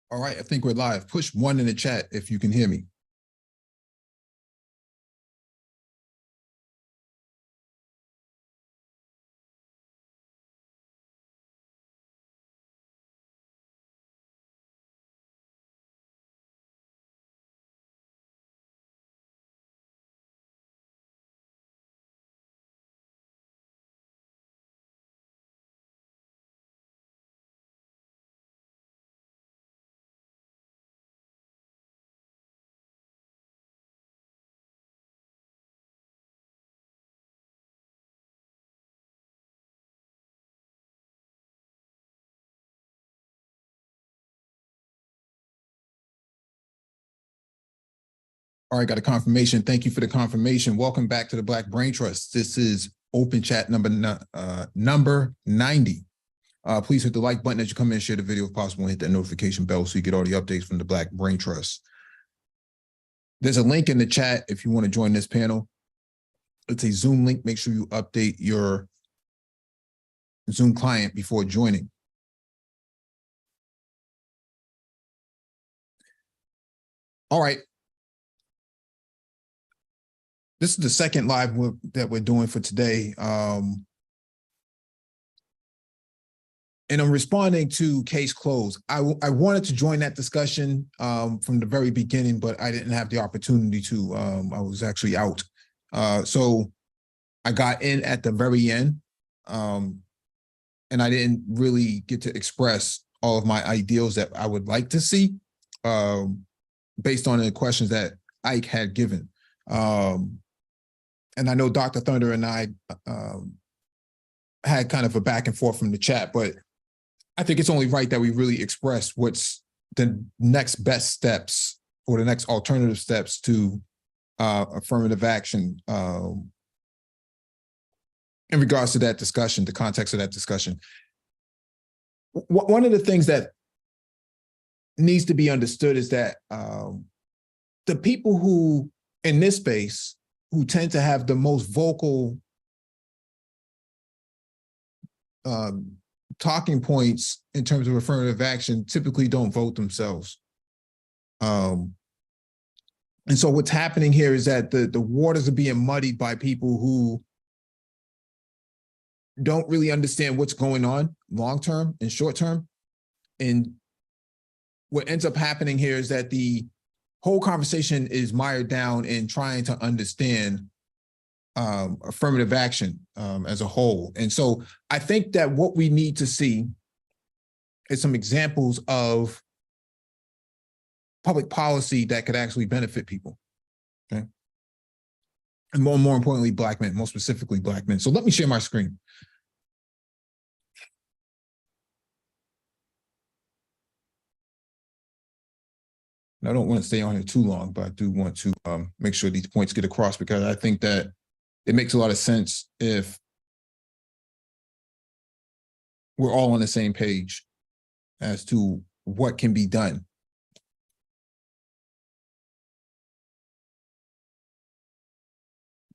All right, I think we're live. Push 1 in the chat if you can hear me. All right, got a confirmation. Thank you for the confirmation. Welcome back to the Black Brain Trust. This is OpenChat number 90. Please hit the like button as you come in and share the video if possible, and hit that notification bell so you get all the updates from the Black Brain Trust. There's a link in the chat if you want to join this panel. It's a Zoom link. Make sure you update your Zoom client before joining. All right. This is the second live that we're doing for today. And I'm responding to Case Closed. I wanted to join that discussion from the very beginning, but I didn't have the opportunity to. I was actually out. So I got in at the very end, and I didn't really get to express all of my ideals that I would like to see based on the questions that Ike had given. And I know Dr. Thunder and I had kind of a back and forth from the chat, but I think it's only right that we really express what's the next best steps or the next alternative steps to affirmative action in regards to that discussion, the context of that discussion. One of the things that needs to be understood is that the people who, in this space, who tend to have the most vocal talking points in terms of affirmative action typically don't vote themselves. And so what's happening here is that the waters are being muddied by people who don't really understand what's going on long-term and short-term. And what ends up happening here is that the whole conversation is mired down in trying to understand affirmative action as a whole. And so I think that what we need to see is some examples of public policy that could actually benefit people, okay? And more importantly, Black men, more specifically Black men. So let me share my screen. And I don't want to stay on here too long, but I do want to make sure these points get across, because I think that it makes a lot of sense if we're all on the same page as to what can be done.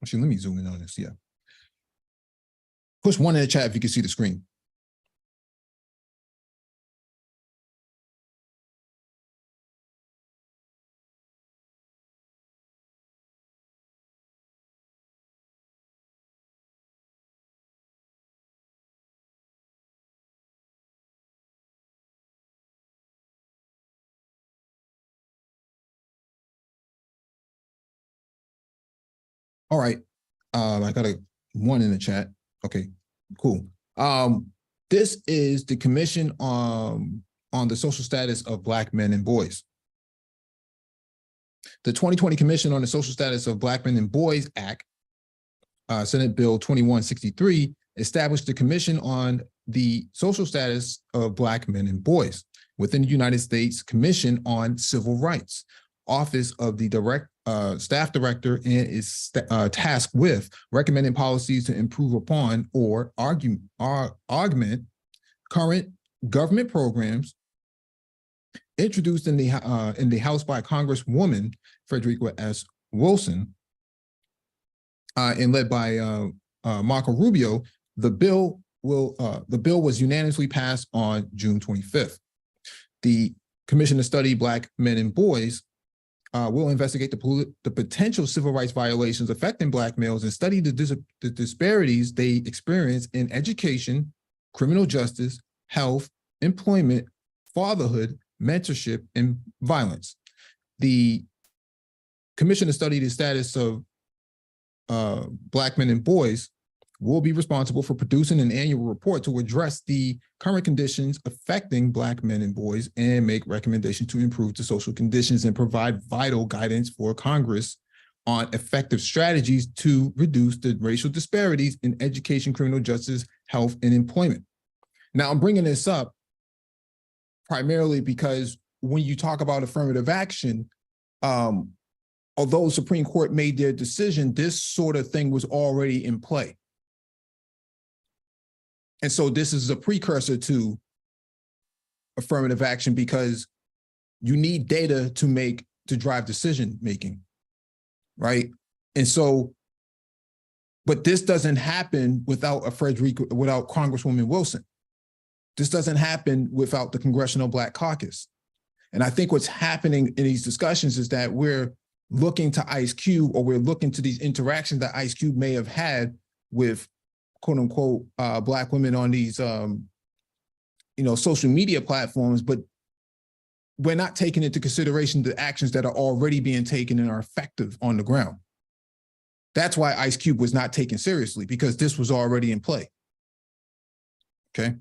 Actually, let me zoom in on this, yeah. Push 1 in the chat if you can see the screen. All right, I got a 1 in the chat. Okay, cool. This is the Commission on the Social Status of Black Men and Boys. The 2020 Commission on the Social Status of Black Men and Boys Act, Senate Bill 2163, established the Commission on the Social Status of Black Men and Boys within the United States Commission on Civil Rights, Office of the Staff Director, and is tasked with recommending policies to improve upon or augment current government programs introduced in the House by Congresswoman Frederica S. Wilson and led by Marco Rubio. The bill was unanimously passed on June 25th. The commission to study Black men and boys will investigate the potential civil rights violations affecting Black males and study the disparities they experience in education, criminal justice, health, employment, fatherhood, mentorship, and violence. The commission to study the status of Black men and boys will be responsible for producing an annual report to address the current conditions affecting Black men and boys and make recommendations to improve the social conditions and provide vital guidance for Congress on effective strategies to reduce the racial disparities in education, criminal justice, health, and employment. Now, I'm bringing this up primarily because when you talk about affirmative action, although Supreme Court made their decision, this sort of thing was already in play. And so this is a precursor to affirmative action because you need data to drive decision making, right? And so, but this doesn't happen without without Congresswoman Wilson. This doesn't happen without the Congressional Black Caucus. And I think what's happening in these discussions is that we're looking to Ice Cube, or we're looking to these interactions that Ice Cube may have had with quote unquote Black women on these social media platforms, but we're not taking into consideration the actions that are already being taken and are effective on the ground. That's why Ice Cube was not taken seriously, because this was already in play. Okay.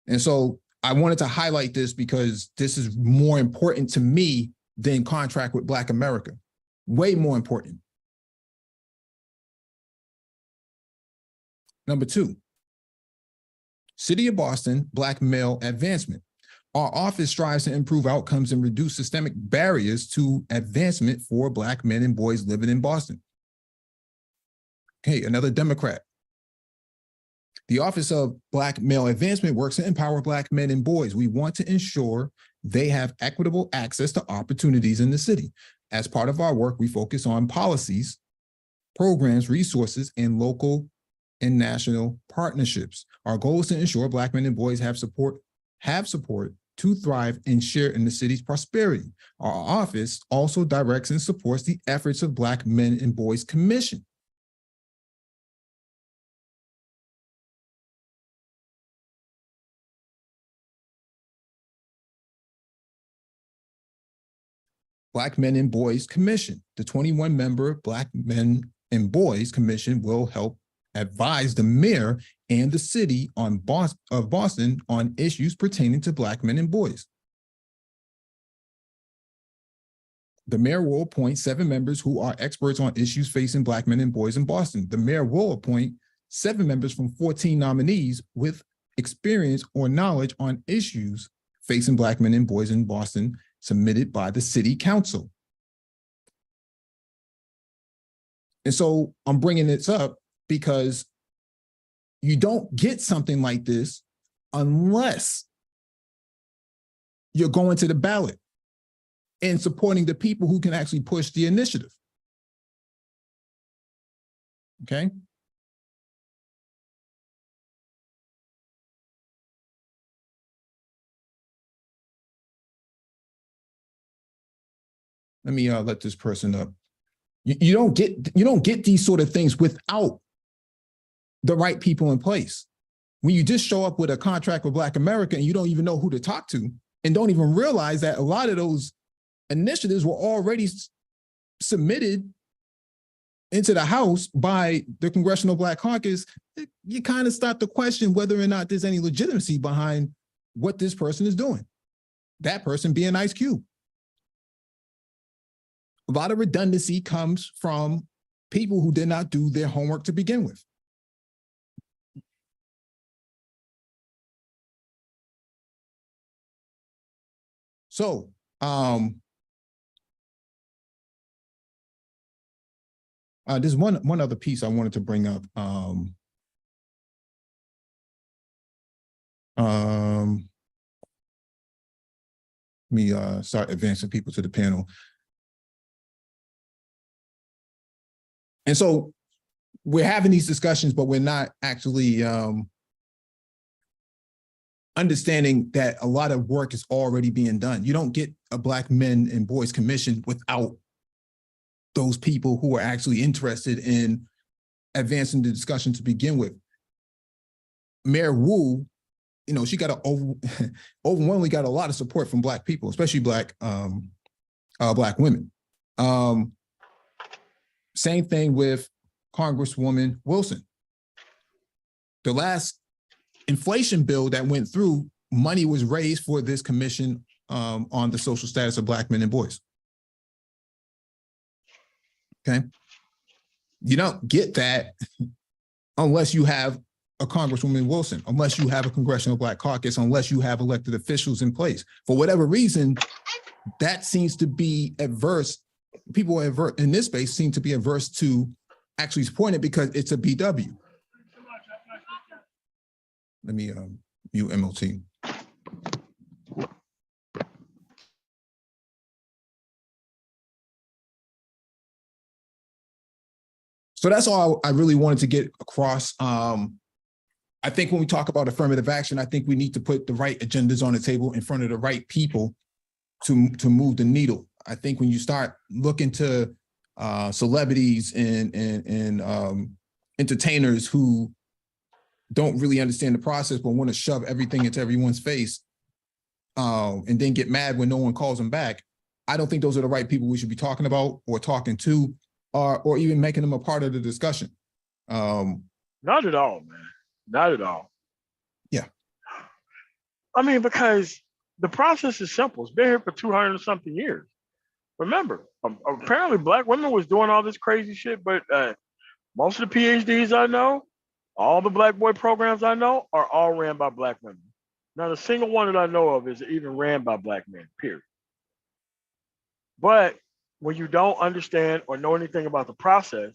And so I wanted to highlight this because this is more important to me than Contract with Black America. Way more important. Number 2, City of Boston, Black male advancement. Our office strives to improve outcomes and reduce systemic barriers to advancement for Black men and boys living in Boston. Okay, another Democrat. The Office of Black Male Advancement works to empower Black men and boys. We want to ensure they have equitable access to opportunities in the city. As part of our work, we focus on policies, programs, resources, and local and national partnerships. Our goal is to ensure Black men and boys have support to thrive and share in the city's prosperity. Our office also directs and supports the efforts of Black Men and Boys Commission. Black Men and Boys Commission. The 21-member Black Men and Boys Commission will help advise the mayor and the city of Boston on issues pertaining to Black men and boys. The mayor will appoint 7 members who are experts on issues facing Black men and boys in Boston. The mayor will appoint 7 members from 14 nominees with experience or knowledge on issues facing Black men and boys in Boston submitted by the city council. And so I'm bringing this up because you don't get something like this unless you're going to the ballot and supporting the people who can actually push the initiative. Okay? Let me let this person up. You don't get these sort of things without the right people in place. When you just show up with a contract with Black America and you don't even know who to talk to and don't even realize that a lot of those initiatives were already submitted into the House by the Congressional Black Caucus, you kind of start to question whether or not there's any legitimacy behind what this person is doing. That person being Ice Cube. A lot of redundancy comes from people who did not do their homework to begin with. So, there's one other piece I wanted to bring up. Let me start advancing people to the panel. And so we're having these discussions, but we're not actually understanding that a lot of work is already being done. You don't get a Black Men and Boys Commission without those people who are actually interested in advancing the discussion to begin with. Mayor Wu, you know, she got overwhelmingly got a lot of support from Black people, especially Black women. Same thing with Congresswoman Wilson. The last inflation bill that went through, money was raised for this commission on the social status of Black men and boys. Okay. You don't get that unless you have a Congresswoman Wilson, unless you have a Congressional Black Caucus, unless you have elected officials in place. For whatever reason, that seems to be adverse. People in this space seem to be adverse to actually supporting it because it's a BW. Let me mute MLT. So that's all I really wanted to get across. I think when we talk about affirmative action, I think we need to put the right agendas on the table in front of the right people to move the needle. I think when you start looking to celebrities and entertainers who don't really understand the process but want to shove everything into everyone's face and then get mad when no one calls them back, I don't think those are the right people we should be talking about or talking to or even making them a part of the discussion. Not at all, man. Not at all. Yeah. I mean, because the process is simple. It's been here for 200 and something years. Remember, apparently Black women was doing all this crazy shit, but most of the PhDs I know, all the Black boy programs I know are all ran by Black women. Not a single one that I know of is even ran by Black men, period. But when you don't understand or know anything about the process,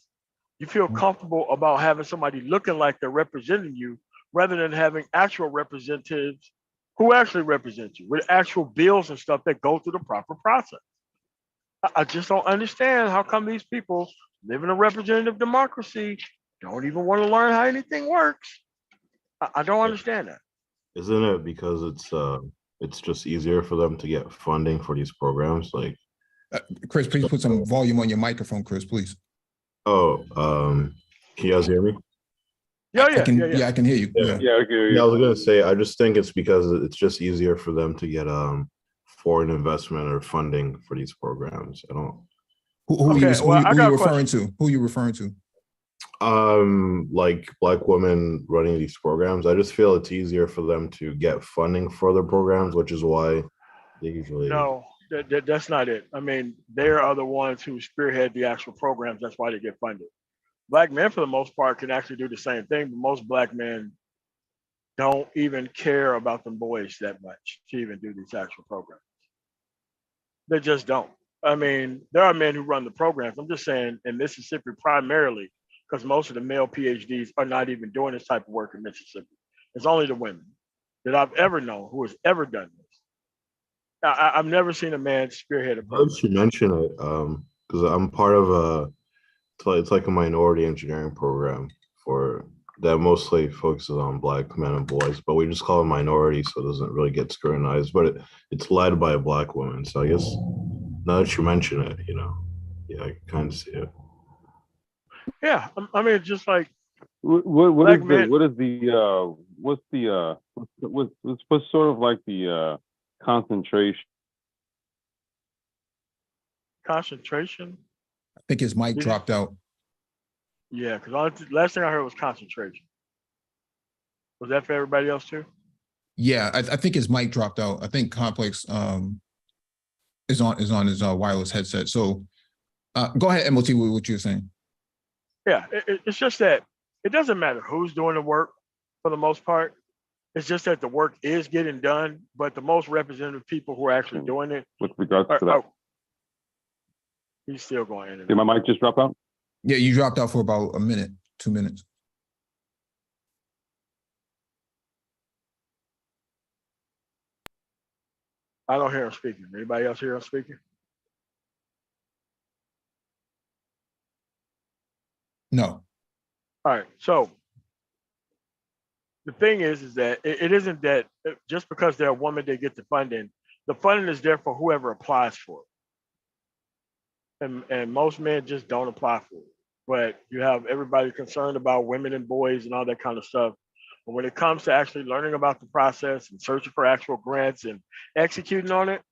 you feel comfortable about having somebody looking like they're representing you rather than having actual representatives who actually represent you with actual bills and stuff that go through the proper process. I just don't understand how come these people live in a representative democracy, don't even want to learn how anything works. I don't understand that. Isn't it because it's just easier for them to get funding for these programs? Like, Chris, please put some volume on your microphone, Chris, please. oh, can you guys hear me? Yeah, I can hear you. Yeah, I can hear you. Yeah, I was gonna say, I just think it's because it's just easier for them to get foreign investment or funding for these programs. I don't. Who are you referring to? Who are you referring to? Like Black women running these programs. I just feel it's easier for them to get funding for their programs, which is why they usually. No, that's not it. I mean, they are the ones who spearhead the actual programs. That's why they get funded. Black men, for the most part, can actually do the same thing, but most Black men don't even care about them boys that much to even do these actual programs. They just don't. I mean, there are men who run the programs. I'm just saying in Mississippi primarily, because most of the male PhDs are not even doing this type of work in Mississippi. It's only the women that I've ever known who has ever done this. I've never seen a man spearhead a program. You mention it, because I'm part of it's like a minority engineering program for that mostly focuses on Black men and boys, but we just call it minority, so it doesn't really get scrutinized. But it's led by a Black woman, so I guess now that you mention it, you know, yeah, I can kind of see it. Yeah, I mean, it's just like what's sort of like the concentration? Concentration? I think his mic dropped out. Yeah, because last thing I heard was concentration. Was that for everybody else too? Yeah, I think his mic dropped out. I think Complex is on his wireless headset. So go ahead, MOT, with what you're saying. Yeah, it's just that it doesn't matter who's doing the work for the most part. It's just that the work is getting done, but the most representative people who are actually doing it. With regards to that. He's still going in. Did my mic just drop out? Yeah, you dropped out for about a minute, 2 minutes. I don't hear him speaking. Anybody else hear him speaking? No. All right, so the thing is that it isn't that just because they're a woman they get the funding is there for whoever applies for it. And most men just don't apply for it. But you have everybody concerned about women and boys and all that kind of stuff. But when it comes to actually learning about the process and searching for actual grants and executing on it,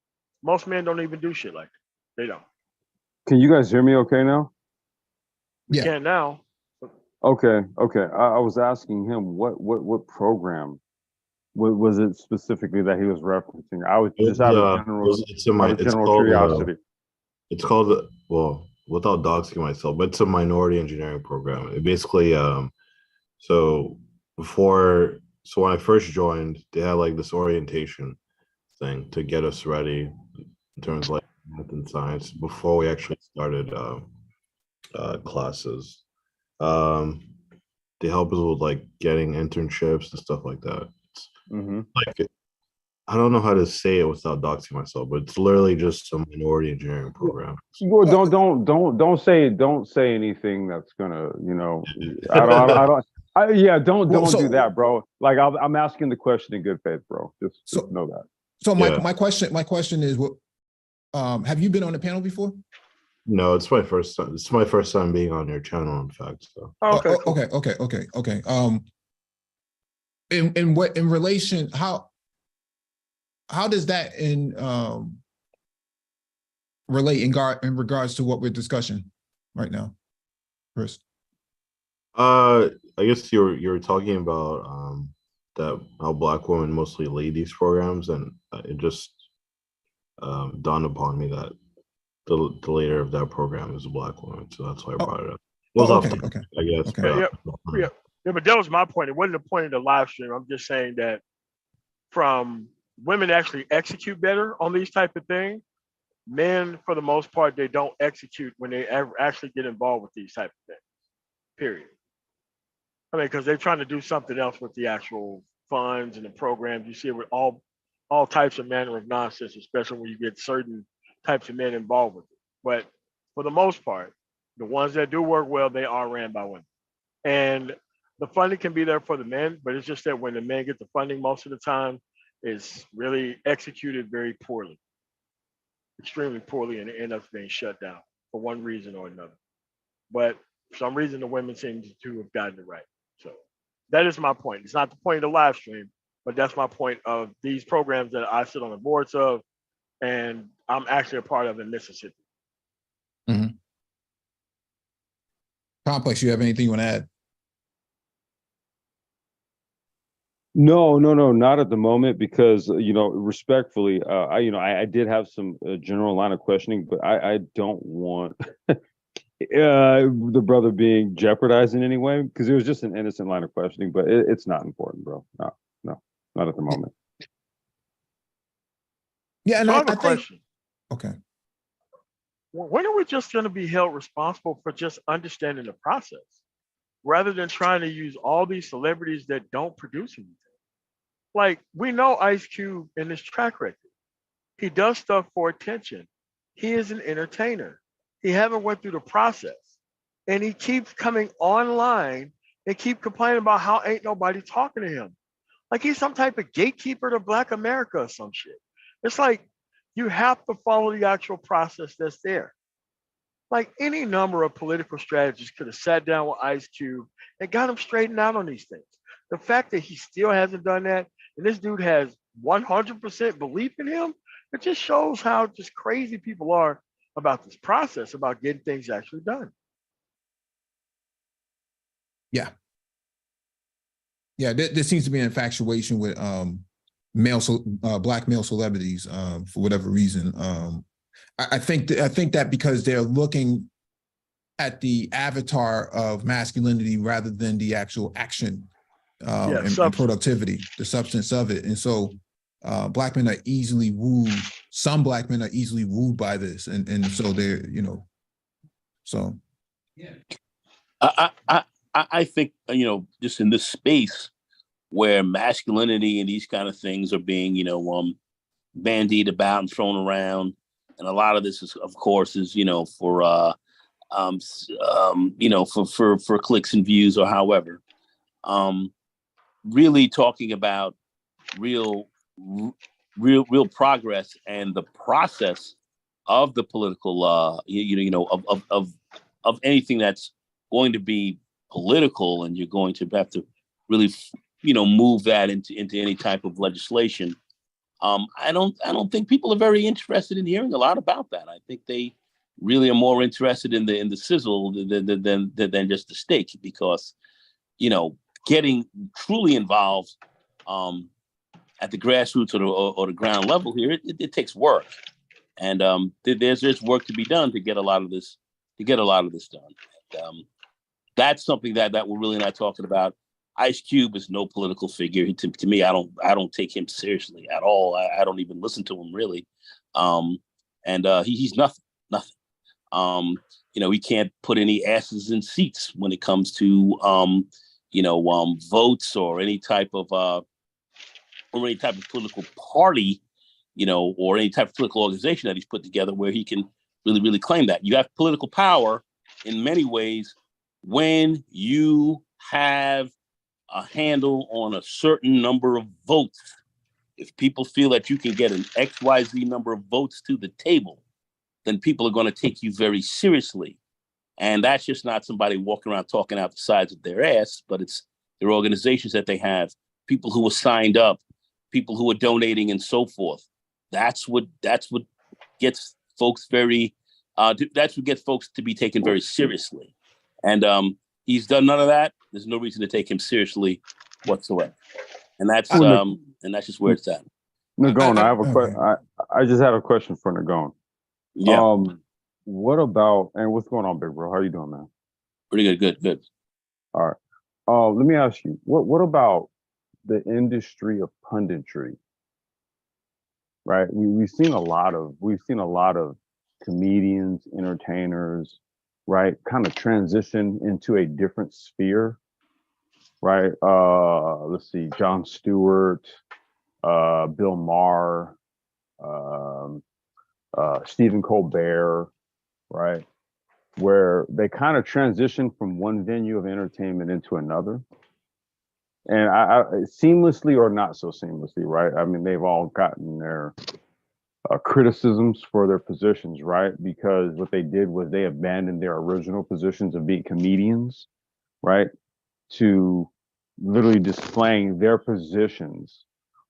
most men don't even do shit like that. They don't. Can you guys hear me okay now? We Yeah. can now. Okay. I was asking him what program was it specifically that he was referencing? I was just out of general curiosity. It's called, well, without doxing myself, but it's a minority engineering program. It basically, so when I first joined, they had like this orientation thing to get us ready in terms of like math and science before we actually started classes. They help us with like getting internships and stuff like that. Like, I don't know how to say it without doxing myself, but it's literally just a minority engineering program. Well, don't say anything that's gonna, don't do that, bro. Like I'm asking the question in good faith, bro. Just know that. So my question is, what have you been on the panel before? No, it's my first time. It's my first time being on your channel, in fact. So. Okay. Okay. In relation, how does that relate in regards to what we're discussing right now, Chris? I guess you're talking about that how Black women mostly lead these programs, and it just dawned upon me that the leader of that program is a Black woman, so that's why I brought it up. It was okay. I guess. Okay. Yeah, but that was my point. It wasn't the point of the live stream. I'm just saying that from women actually execute better on these type of things. Men, for the most part, they don't execute when they ever actually get involved with these type of things. Period. I mean, because they're trying to do something else with the actual funds and the programs. You see it with all types of manner of nonsense, especially when you get certain types of men involved with it. But for the most part, the ones that do work well, they are ran by women. And the funding can be there for the men, but it's just that when the men get the funding most of the time, it's really executed very poorly, extremely poorly, and it ends up being shut down for one reason or another. But for some reason, the women seem to have gotten it right. So that is my point. It's not the point of the live stream, but that's my point of these programs that I sit on the boards of, and I'm actually a part of in Mississippi. Mm-hmm. Complex, you have anything you want to add? No, not at the moment, because respectfully, I did have some general line of questioning, but I don't want the brother being jeopardized in any way, because it was just an innocent line of questioning. But it's not important, bro. No, not at the moment. Yeah, and so I have a think. question. Okay. When are we just going to be held responsible for just understanding the process, rather than trying to use all these celebrities that don't produce anything? Like, we know Ice Cube in his track record. He does stuff for attention. He is an entertainer. He haven't went through the process. And he keeps coming online and keep complaining about how ain't nobody talking to him. Like he's some type of gatekeeper to Black America or some shit. It's like, you have to follow the actual process that's there. Like any number of political strategists could have sat down with Ice Cube and got him straightened out on these things. The fact that he still hasn't done that, and this dude has 100% belief in him, it just shows how just crazy people are about this process, about getting things actually done. Yeah. Yeah, there seems to be an infatuation with Black male celebrities for whatever reason. I think that because they're looking at the avatar of masculinity rather than the actual action and productivity, the substance of it. And so Black men are easily wooed. Some Black men are easily wooed by this. And so they're, so. Yeah. I think, just in this space where masculinity and these kind of things are being, bandied about and thrown around. And a lot of this is, of course, for clicks and views or however. really talking about real progress and the process of the political, of anything that's going to be political, and you're going to have to really, move that into any type of legislation. I don't think people are very interested in hearing a lot about that. I think they really are more interested in the sizzle than just the steak, because, getting truly involved at the grassroots or the ground level here, it takes work, and there's work to be done to get a lot of this done. And, that's something that we're really not talking about. Ice Cube is no political figure. To me, I don't take him seriously at all. I don't even listen to him really, and he's nothing. He can't put any asses in seats when it comes to votes or any type of political party, or any type of political organization that he's put together where he can really claim that. You have political power in many ways when you have a handle on a certain number of votes. If people feel that you can get an XYZ number of votes to the table, then people are going to take you very seriously. And that's just not somebody walking around talking out the sides of their ass, but it's their organizations that they have, people who are signed up, people who are donating, and so forth. That's what gets folks to be taken very seriously. And he's done none of that. There's no reason to take him seriously whatsoever. And that's just where it's at. Nagone, I have a question. I just had a question for Nagone. Yeah. What about, and what's going on, big bro? How are you doing, man? Pretty good. All right. Let me ask you, what about the industry of punditry? Right. We've seen a lot of comedians, entertainers, right, kind of transition into a different sphere. Right. Let's see, Jon Stewart, Bill Maher, Stephen Colbert, right, where they kind of transition from one venue of entertainment into another, and I seamlessly or not so seamlessly, right? I mean, they've all gotten their criticisms for their positions, right? Because what they did was they abandoned their original positions of being comedians, right, to literally displaying their positions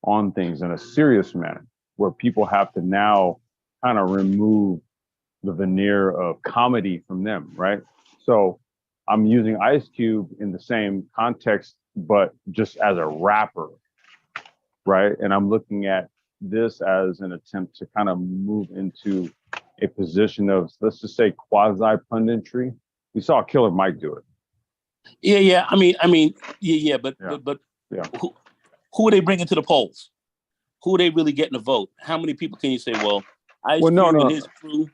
on things in a serious manner, where people have to now kind of remove the veneer of comedy from them, right? So I'm using Ice Cube in the same context, but just as a rapper, right? And I'm looking at this as an attempt to kind of move into a position of, let's just say, quasi punditry. We saw Killer Mike do it. Yeah. I mean, but who are they bringing to the polls? Who are they really getting to vote? How many people can you say, well, Ice Cube and his crew,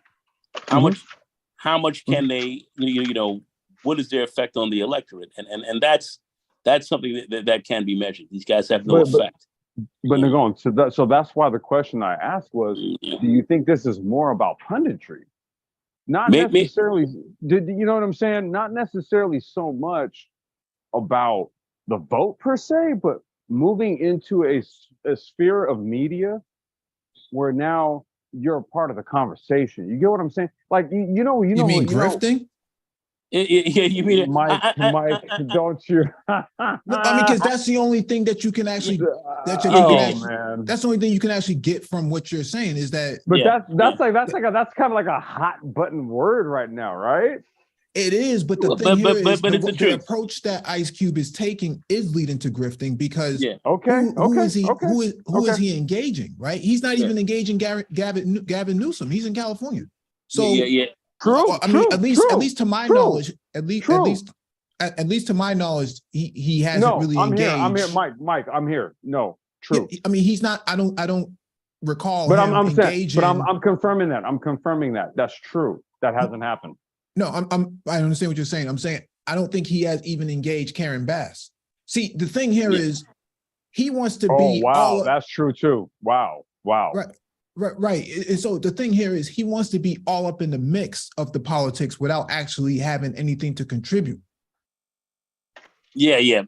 how much can they, what is their effect on the electorate? And that's something that can be measured. These guys have no effect. But Nagone, so that's why the question I asked was, do you think this is more about punditry? Not necessarily, you know what I'm saying? Not necessarily so much about the vote per se, but moving into a sphere of media where now you're a part of the conversation. You get what I'm saying? Like, you mean grifting? Yeah, you mean Mike, don't you? No, I mean, because that's the only thing that you can actually. That's the only thing you can actually get from what you're saying is that. But that's kind of like a hot button word right now, right? It is, but the thing here is the approach that Ice Cube is taking is leading to grifting because who is he engaging? Right? He's not even engaging Gavin Newsom. He's in California, so True. I mean, at least to my knowledge, at least to my knowledge, he hasn't really engaged. I'm here, Mike. I'm here. No, true. Yeah, I mean, he's not. I don't recall. But him I'm engaging. saying, but I'm confirming that. I'm confirming that. That's true. That hasn't happened. No, I understand what you're saying. I'm saying I don't think he has even engaged Karen Bass. See, the thing here is he wants to be. Oh wow, that's true too. Wow. Right. And so the thing here is he wants to be all up in the mix of the politics without actually having anything to contribute. Yeah.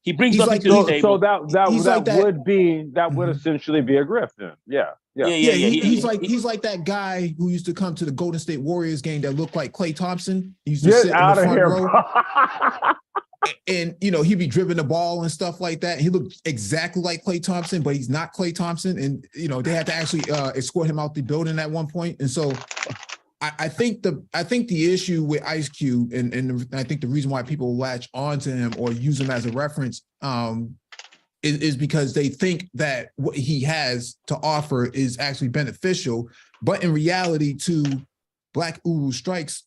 He brings He's nothing like- to the So table. that like that- would be that would Mhm. essentially be a grift then. Yeah. yeah. He's like that guy who used to come to the Golden State Warriors game that looked like Klay Thompson. He used to Get sit in out the of front here, row. bro. And he'd be dribbling the ball and stuff like that. He looked exactly like Klay Thompson, but he's not Klay Thompson. And they had to actually escort him out the building at one point. And so I think the issue with Ice Cube, and I think the reason why people latch onto him or use him as a reference is because they think that what he has to offer is actually beneficial. But in reality, to Black Uru Strikes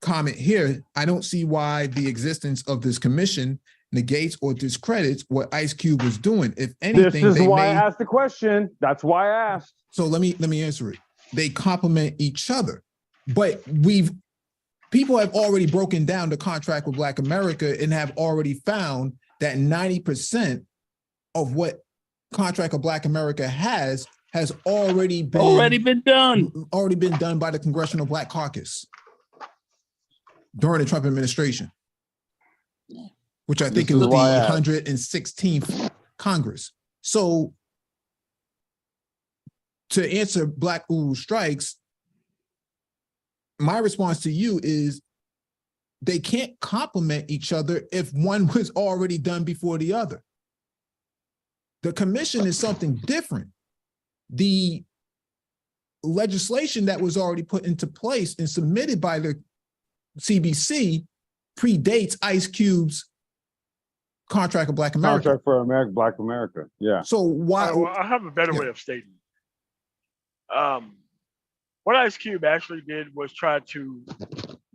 comment here, I don't see why the existence of this commission negates or discredits what Ice Cube was doing. If anything, This is why I asked the question. That's why I asked. So let me answer it. They complement each other, but people have already broken down the contract with Black America and have already found that 90% of what Contract of Black America has already been done by the Congressional Black Caucus during the Trump administration, which I think it was the 116th Congress. So to answer Black Uru Strikes, my response to you is they can't complement each other if one was already done before the other. The commission is something different. The legislation that was already put into place and submitted by the CBC predates Ice Cube's Contract of Black America. Contract for America, Black America. Yeah. So why? I have a better way of stating it. What Ice Cube actually did was try to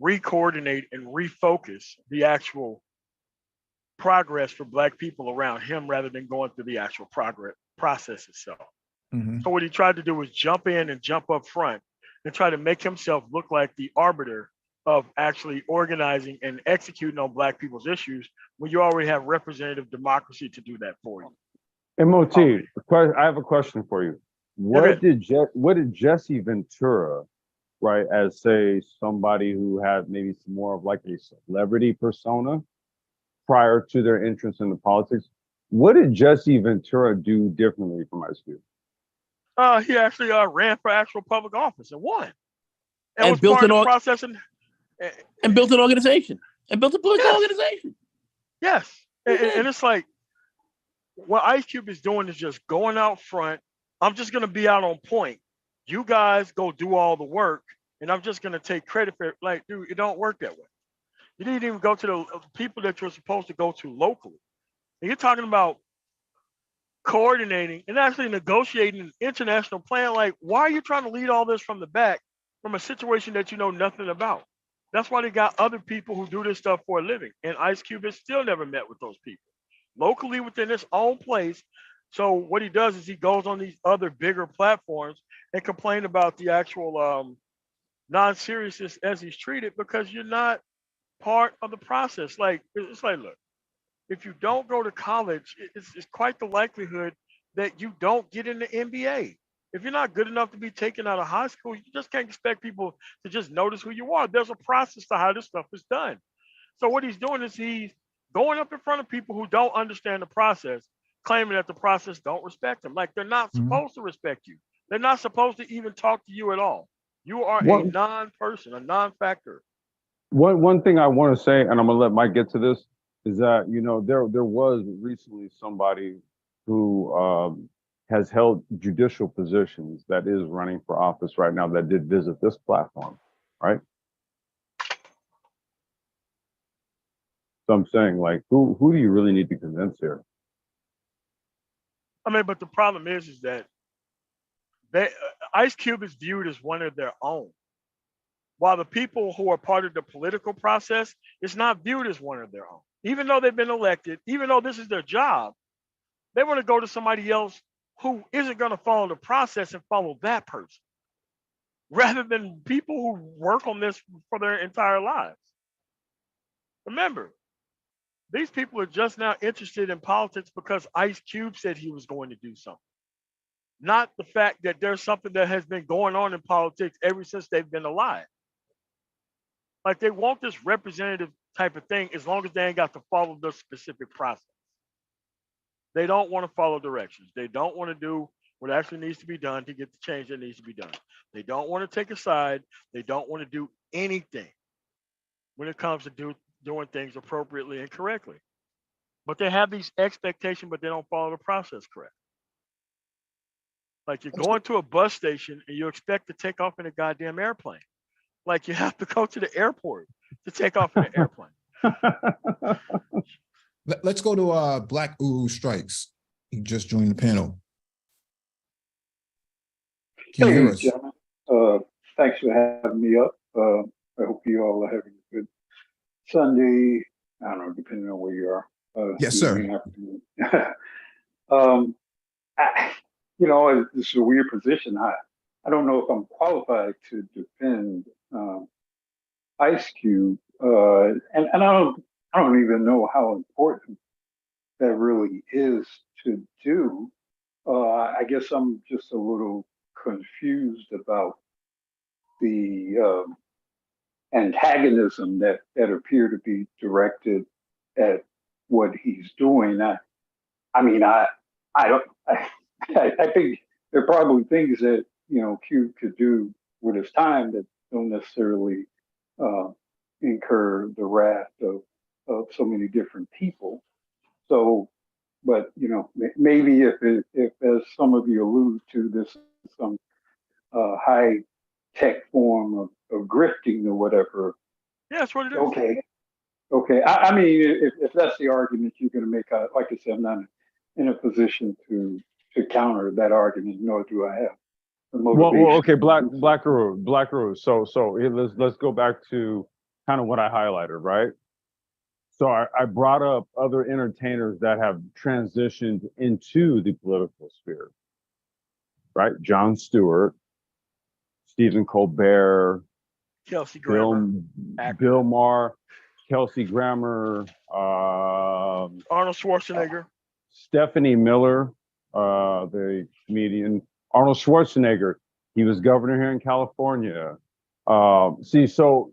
re-coordinate and refocus the actual progress for Black people around him rather than going through the actual process itself. Mhm. So what he tried to do was jump in and jump up front and try to make himself look like the arbiter of actually organizing and executing on Black people's issues when you already have representative democracy to do that for you. MOT, I have a question for you. What did Jesse Ventura, right, as say somebody who had maybe some more of like a celebrity persona prior to their entrance into politics, what did Jesse Ventura do differently from Ice Cube? He actually ran for actual public office and won, And was built part an of the process and built an organization and built a political organization. Yes, and it's like what Ice Cube is doing is just going out front. I'm just gonna be out on point. You guys go do all the work, and I'm just gonna take credit for it. Like, dude, it don't work that way. You didn't even go to the people that you're supposed to go to locally. And you're talking about coordinating and actually negotiating an international plan. Like, why are you trying to lead all this from the back from a situation that you know nothing about? That's why they got other people who do this stuff for a living. And Ice Cube has still never met with those people locally within his own place. So what he does is he goes on these other bigger platforms and complain about the actual non-seriousness as he's treated because you're not part of the process. Like, it's like, look, if you don't go to college, it's quite the likelihood that you don't get in the NBA. If you're not good enough to be taken out of high school, you just can't expect people to just notice who you are. There's a process to how this stuff is done. So what he's doing is he's going up in front of people who don't understand the process, claiming that the process don't respect them. Like, they're not supposed to respect you. They're not supposed to even talk to you at all. You are a non-person, a non-factor. One thing I want to say, and I'm gonna let Mike get to this, is that there was recently somebody who has held judicial positions that is running for office right now that did visit this platform, right? So I'm saying, like, who do you really need to convince here? I mean, but the problem is that Ice Cube is viewed as one of their own, while the people who are part of the political process is not viewed as one of their own. Even though they've been elected, even though this is their job, they want to go to somebody else who isn't going to follow the process and follow that person, rather than people who work on this for their entire lives. Remember, these people are just now interested in politics because Ice Cube said he was going to do something, not the fact that there's something that has been going on in politics ever since they've been alive. Like, they want this representative type of thing as long as they ain't got to follow the specific process. They don't want to follow directions. They don't want to do what actually needs to be done to get the change that needs to be done. They don't want to take a side. They don't want to do anything when it comes to doing things appropriately and correctly. But they have these expectations, but they don't follow the process correct. Like you're going to a bus station and you expect to take off in a goddamn airplane. Like you have to go to the airport to take off in an airplane. Let's go to Black Uru Strikes. He just joined the panel. Can you hear us? Gentlemen. Thanks for having me up. I hope you all are having a good Sunday. I don't know, depending on where you are. Yes, sir. This is a weird position. I don't know if I'm qualified to defend Ice Cube, and I don't even know how important that really is to do. I guess I'm just a little confused about the antagonism that appear to be directed at what he's doing. I think there are probably things that Cube could do with his time that don't necessarily incur the wrath of so many different people. So, but maybe if as some of you allude to, this is some high tech form of grifting or whatever. Yeah, that's what it is. Okay. I mean, if that's the argument you're going to make, like I said, I'm not in a position to counter that argument, nor do I have the motivation. Well, okay, Black Rose. So let's go back to kind of what I highlighted, right? So I brought up other entertainers that have transitioned into the political sphere, right? Jon Stewart, Stephen Colbert, Kelsey Grammer, Bill Maher, Kelsey Grammer, Arnold Schwarzenegger, Stephanie Miller, the comedian, Arnold Schwarzenegger. He was governor here in California. So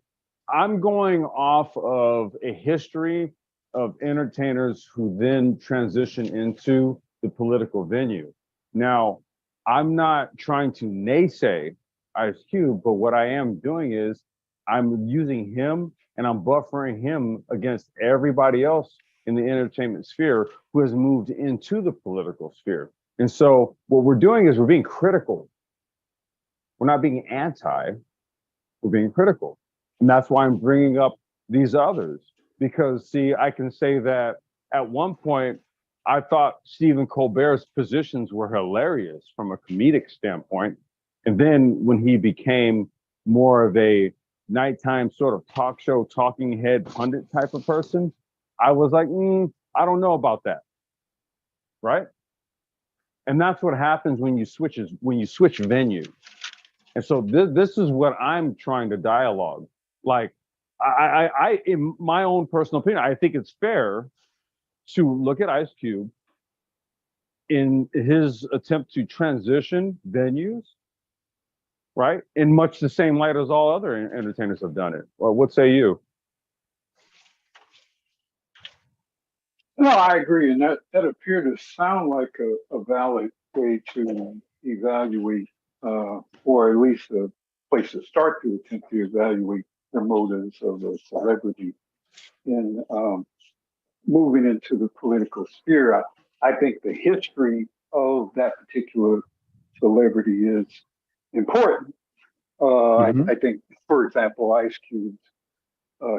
I'm going off of a history of entertainers who then transition into the political venue. Now, I'm not trying to naysay Ice Cube, but what I am doing is I'm using him and I'm buffering him against everybody else in the entertainment sphere who has moved into the political sphere. And so what we're doing is we're being critical. We're not being anti, we're being critical. And that's why I'm bringing up these others, because see, I can say that at one point, I thought Stephen Colbert's positions were hilarious from a comedic standpoint. And then when he became more of a nighttime sort of talk show, talking head pundit type of person, I was like, I don't know about that, right? And that's what happens when you switch venues. And so this is what I'm trying to dialogue. Like, I, in my own personal opinion, I think it's fair to look at Ice Cube in his attempt to transition venues, right? In much the same light as all other entertainers have done it. Well, what say you? No, I agree. And that appeared to sound like a valid way to evaluate, or at least a place to start to attempt to evaluate the motives of a celebrity in moving into the political sphere. I think the history of that particular celebrity is important. I think, for example, Ice Cube's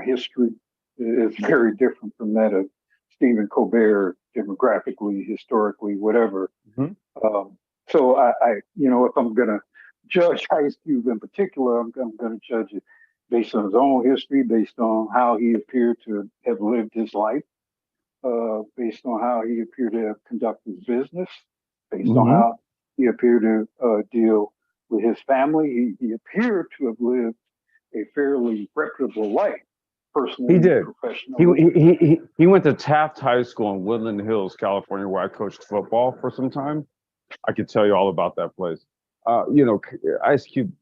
history is very different from that of Stephen Colbert, demographically, historically, whatever. So if I'm going to judge Ice Cube in particular, I'm going to judge it based on his own history, based on how he appeared to have lived his life, based on how he appeared to have conducted his business, based on how he appeared to deal with his family. He appeared to have lived a fairly reputable life, personally. He did. Professionally. He went to Taft High School in Woodland Hills, California, where I coached football for some time. I could tell you all about that place. Ice Cube,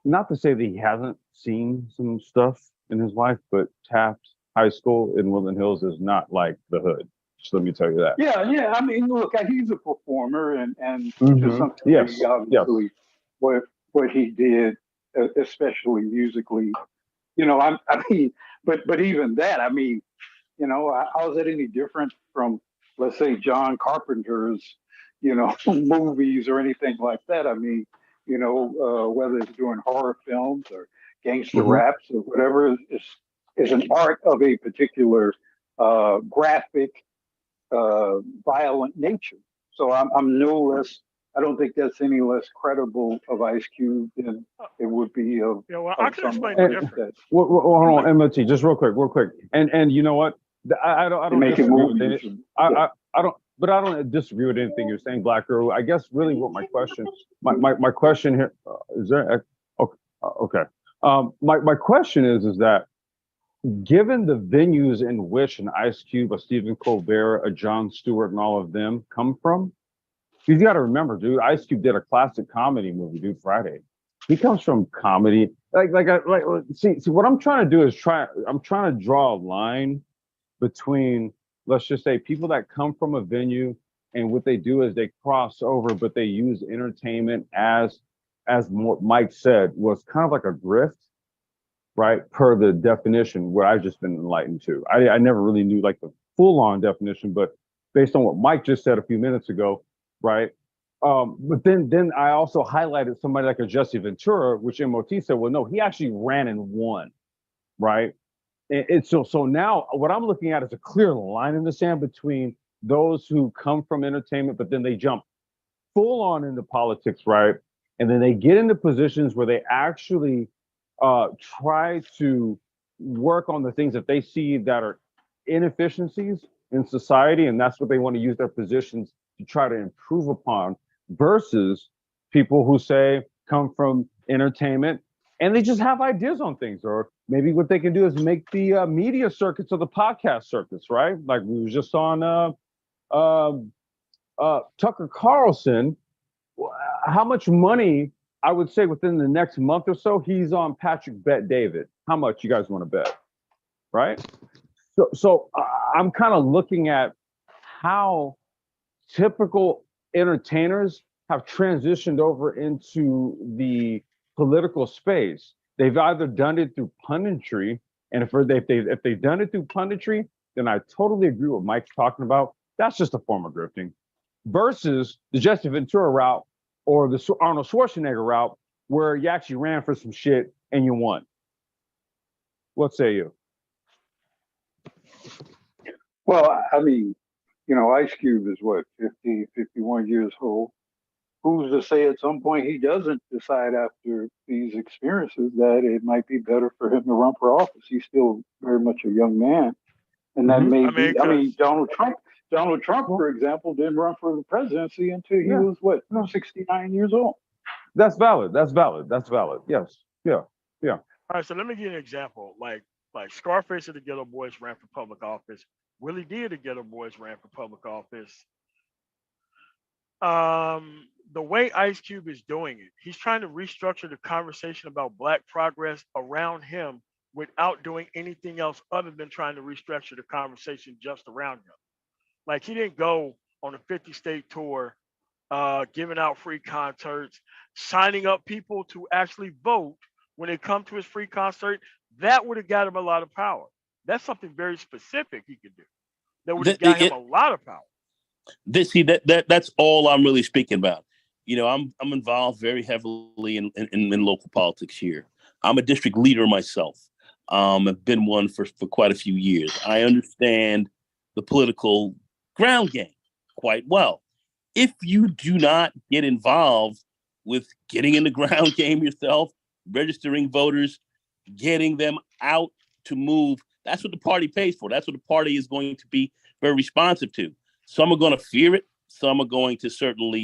not to say that he hasn't seen some stuff in his life, but Taft High School in Woodland Hills is not like the hood. Just let me tell you that. Yeah. I mean, look, he's a performer, and to Mhm. some Yes, degree, obviously, what he did, especially musically, I mean, but even that, I mean, how is that any different from, let's say, John Carpenter's, movies or anything like that? I mean, whether it's doing horror films or gangster Mhm. raps or whatever, is an art of a particular graphic, violent nature. So I'm no less. I don't think that's any less credible of Ice Cube than it would be of, Well, I can someone explain the And, difference. that hold on, MLT, just real quick. And you know what? I don't making disagree with movies. it. I don't, but I don't disagree with anything you're saying, Black Girl. I guess really what my question here is there. Okay, okay. My question is that given the venues in which an Ice Cube, a Stephen Colbert, a Jon Stewart, and all of them come from, you got to remember, dude. Ice Cube did a classic comedy movie, dude. Friday. He comes from comedy. See. What I'm trying to do is I'm trying to draw a line between, let's just say, people that come from a venue and what they do is they cross over, but they use entertainment as Mike said, was kind of like a grift, right? Per the definition, where I've just been enlightened to. I never really knew like the full on definition, but based on what Mike just said a few minutes ago, right? But then I also highlighted somebody like a Jesse Ventura, which MOT said, well, no, he actually ran and won, right? And so now what I'm looking at is a clear line in the sand between those who come from entertainment, but then they jump full on into politics, right? And then they get into positions where they actually try to work on the things that they see that are inefficiencies in society, and that's what they want to use their positions to try to improve upon, versus people who say come from entertainment and they just have ideas on things, or maybe what they can do is make the media circuits or the podcast circuits, right? Like we were just on Tucker Carlson. How much money, I would say within the next month or so, he's on Patrick Bet David. How much you guys want to bet, right? So I'm kind of looking at how typical entertainers have transitioned over into the political space. They've either done it through punditry, and if they've done it through punditry, then I totally agree with Mike's talking about. That's just a form of grifting, versus the Jesse Ventura route or the Arnold Schwarzenegger route, where you actually ran for some shit and you won. What say you? Well, I mean, Ice Cube is what, 50, 51 years old. Who's to say at some point he doesn't decide after these experiences that it might be better for him to run for office? He's still very much a young man. And that may be, I mean, Donald Trump, for example, didn't run for the presidency until he was what, 69 years old. That's valid. Yes. Yeah. All right, so let me give you an example. Like Scarface of the Ghetto Boys ran for public office. Willie D of the Ghetto Boys ran for public office. The way Ice Cube is doing it, he's trying to restructure the conversation about Black progress around him without doing anything else other than trying to restructure the conversation just around him. Like he didn't go on a 50-state tour, giving out free concerts, signing up people to actually vote when they come to his free concert. That would have got him a lot of power. That's something very specific he could do. That would have got him a lot of power. That's all I'm really speaking about. I'm involved very heavily in local politics here. I'm a district leader myself. I've been one for quite a few years. I understand the political ground game quite well. If you do not get involved with getting in the ground game yourself, registering voters, getting them out to move, that's what the party pays for. That's what the party is going to be very responsive to. Some are going to fear it. Some are going to certainly,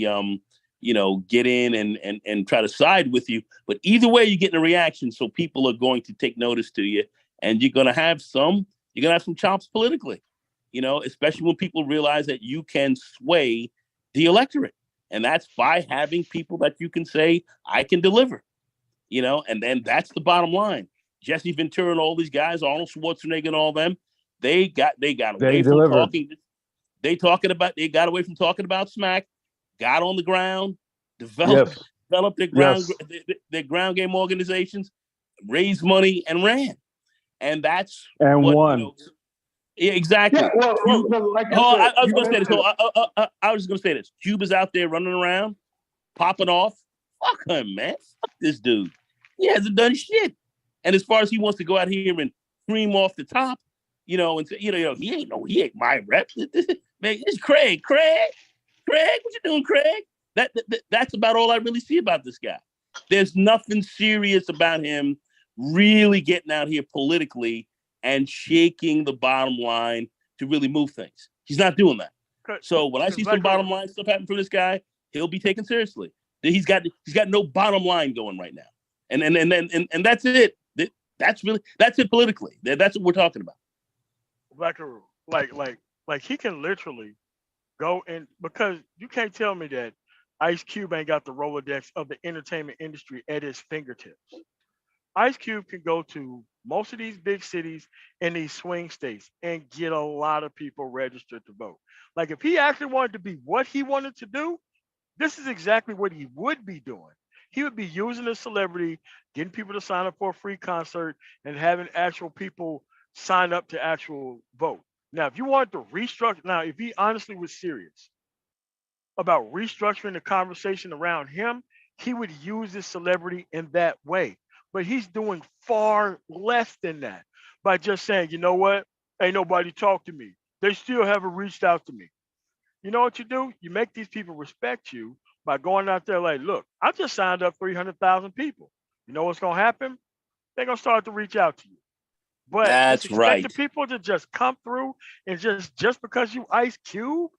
get in and try to side with you. But either way, you're getting a reaction. So people are going to take notice to you, and you're going to have some chops politically, especially when people realize that you can sway the electorate. And that's by having people that you can say, I can deliver, and then that's the bottom line. Jesse Ventura and all these guys, Arnold Schwarzenegger and all them, they got away from talking. They got away from talking about smack, got on the ground, developed their ground game organizations, raised money, and ran. And that's And what, won. Yeah, exactly. Yeah, well, like I said, I was going to say this. I was just going to say this. Cuba's out there running around, popping off. Fuck him, man. Fuck this dude. He hasn't done shit. And as far as he wants to go out here and scream off the top, and say, he ain't my rep. Man, it's Craig. Craig, what you doing, Craig? That's about all I really see about this guy. There's nothing serious about him really getting out here politically and shaking the bottom line to really move things. He's not doing that. So when I see some bottom line stuff happen from this guy, he'll be taken seriously. He's got no bottom line going right now, and that's it. That's it politically. That's what we're talking about. Like he can literally go in, because you can't tell me that Ice Cube ain't got the Rolodex of the entertainment industry at his fingertips. Ice Cube can go to most of these big cities in these swing states and get a lot of people registered to vote. Like if he actually wanted to be what he wanted to do, this is exactly what he would be doing. He would be using a celebrity, getting people to sign up for a free concert, and having actual people sign up to actual vote. Now, if you wanted to restructure, if he honestly was serious about restructuring the conversation around him, he would use this celebrity in that way. But he's doing far less than that by just saying, you know what? Ain't nobody talk to me. They still haven't reached out to me. You know what you do? You make these people respect you by going out there like, look, I just signed up 300,000 people. You know what's going to happen? They're going to start to reach out to you. But that's expect right. the people to just come through and just because you Ice Cube,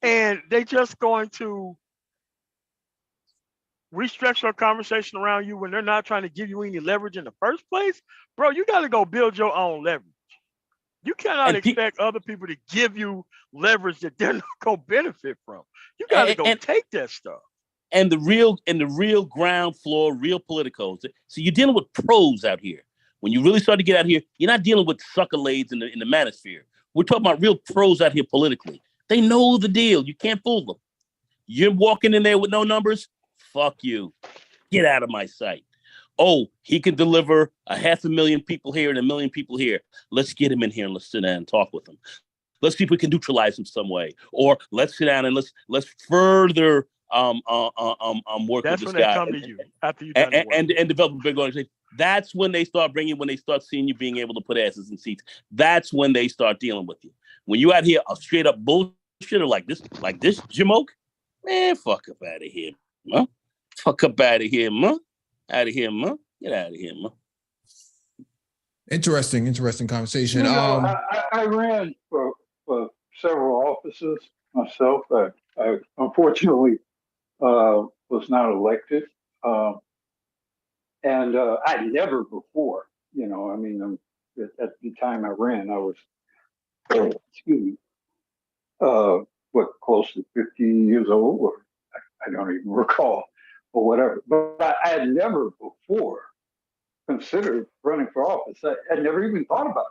and they just going to restructure a conversation around you when they're not trying to give you any leverage in the first place, bro, you got to go build your own leverage. You cannot expect other people to give you leverage that they're not going to benefit from. You got to go take that stuff. And the real ground floor, real politicos. So you're dealing with pros out here. When you really start to get out here, you're not dealing with suckerlades in the manosphere. We're talking about real pros out here politically. They know the deal. You can't fool them. You're walking in there with no numbers. Fuck you. Get out of my sight. Oh, he can deliver 500,000 people here and 1 million people here. Let's get him in here and let's sit down and talk with him. Let's see if we can neutralize him some way. Or let's sit down and let's further work That's with this when guy. They come to you after you done and develop a big organization. That's when they start seeing you being able to put asses in seats. That's when they start dealing with you. When you out here a straight up bullshitter like this Jamoke, man, fuck up out of here, man. Fuck up out of here, man. Out of here, man. Get out of here, man. Interesting conversation. I ran for several offices myself. I unfortunately was not elected. And I never before, at the time I ran, I was, close to 50 years old, or I don't even recall, or whatever. But I had never before considered running for office. I had never even thought about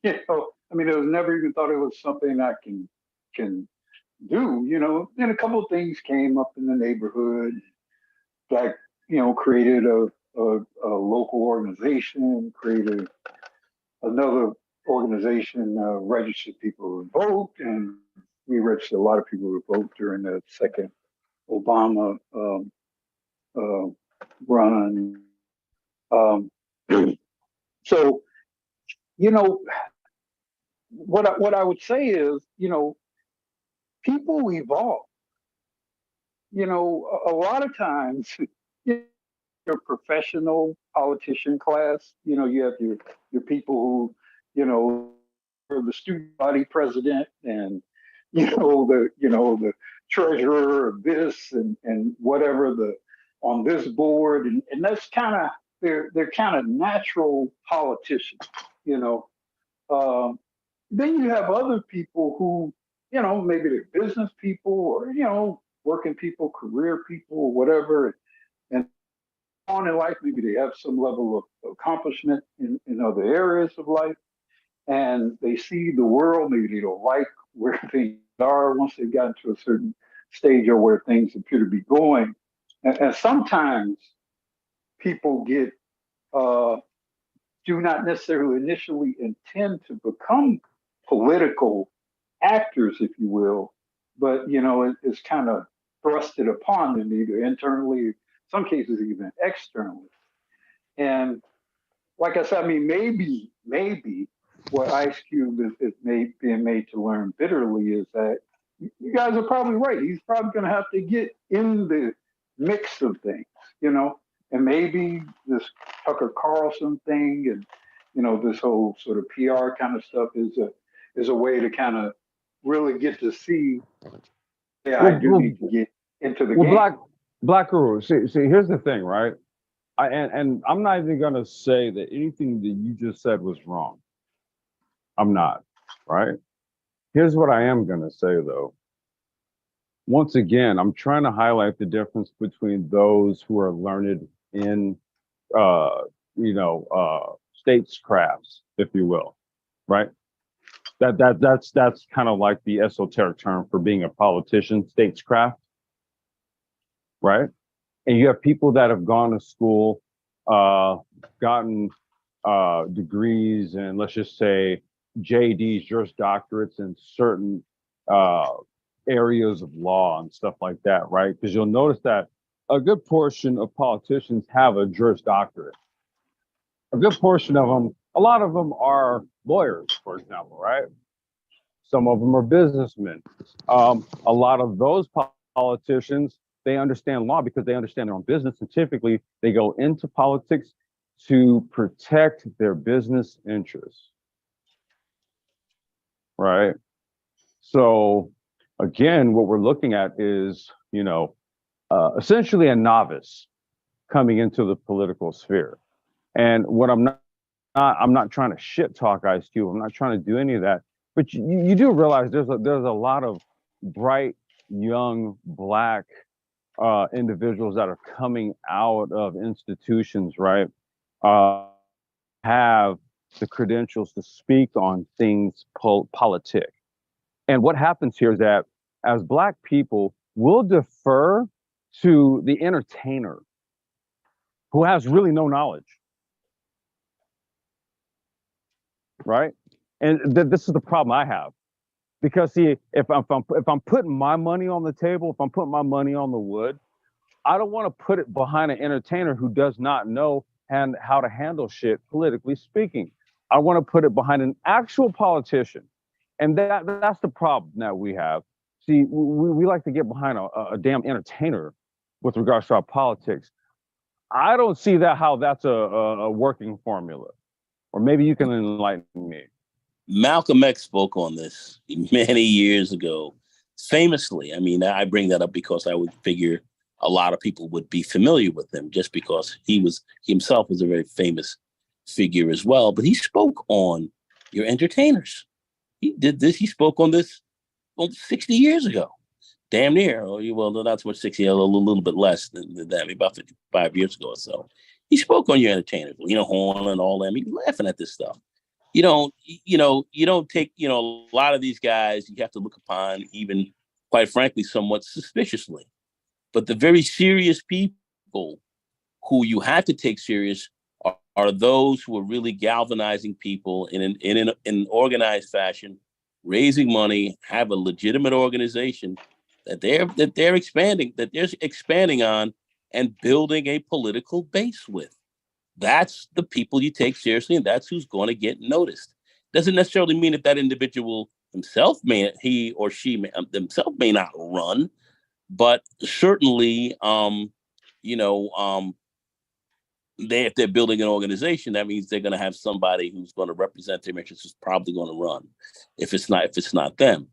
it. It was never even thought it was something I can do. Then a couple of things came up in the neighborhood that created a local organization, created another organization, registered people to vote, and we registered a lot of people to vote during the second Obama run. So, what I would say is, people evolve. A lot of times, your professional politician class, you have your people who, are the student body president and, the treasurer of this and whatever on this board. And that's they're kind of natural politicians, Then you have other people who, maybe they're business people or, working people, career people, or whatever. And on in life, maybe they have some level of accomplishment in other areas of life. and they see the world, maybe they don't like where things are once they've gotten to a certain stage or where things appear to be going. And sometimes people get do not necessarily initially intend to become political actors, if you will, but it's kind of thrusted upon them either internally, some cases even externally. And like I said, I mean, maybe what Ice Cube is being made to learn bitterly is that you guys are probably right. He's probably going to have to get in the mix of things, and maybe this Tucker Carlson thing and, this whole sort of PR kind of stuff is a way to kind of really get to see, yeah, I do need to get into the game. Black Guru, see, here's the thing, right? And I'm not even going to say that anything that you just said was wrong. I'm not, right? Here's what I am going to say, though. Once again, I'm trying to highlight the difference between those who are learned in, statescrafts, if you will, right? That's kind of like the esoteric term for being a politician, statescraft, right? And you have people that have gone to school, gotten degrees, and let's just say JDs, Juris Doctorates in certain areas of law and stuff like that, right? Because you'll notice that a good portion of politicians have a Juris Doctorate. A good portion of them, a lot of them are lawyers, for example, right? Some of them are businessmen. A lot of those politicians, they understand law because they understand their own business, and typically they go into politics to protect their business interests, right? So again, what we're looking at is, essentially a novice coming into the political sphere. And what I'm not trying to shit talk Ice Cube. I'm not trying to do any of that. But you do realize there's a lot of bright, young, Black individuals that are coming out of institutions, right? Have the credentials to speak on things politic. And what happens here is that as Black people, we'll defer to the entertainer who has really no knowledge, right? And this is the problem I have. Because see, if I'm putting my money on the table, if I'm putting my money on the wood, I don't want to put it behind an entertainer who does not know how to handle shit, politically speaking. I want to put it behind an actual politician. And that's the problem that we have. See, we like to get behind a damn entertainer with regards to our politics. I don't see how that's a working formula. Or maybe you can enlighten me. Malcolm X spoke on this many years ago, famously. I mean, I bring that up because I would figure a lot of people would be familiar with him just because he himself was a very famous figure as well. But he spoke on your entertainers. He did this. He spoke on this 60 years ago, damn near. Well, not so much 60, a little bit less than that, maybe about 55 years ago or so. He spoke on your entertainers, Horn and all them. He was laughing at this stuff. You don't take, a lot of these guys you have to look upon, even quite frankly, somewhat suspiciously. But the very serious people who you have to take serious are those who are really galvanizing people in an organized fashion, raising money, have a legitimate organization that they're expanding on and building a political base with. That's the people you take seriously, and that's who's going to get noticed. Doesn't necessarily mean that if themselves may not run, but certainly, if they're building an organization, that means they're going to have somebody who's going to represent their interests, who's probably going to run. If it's not them,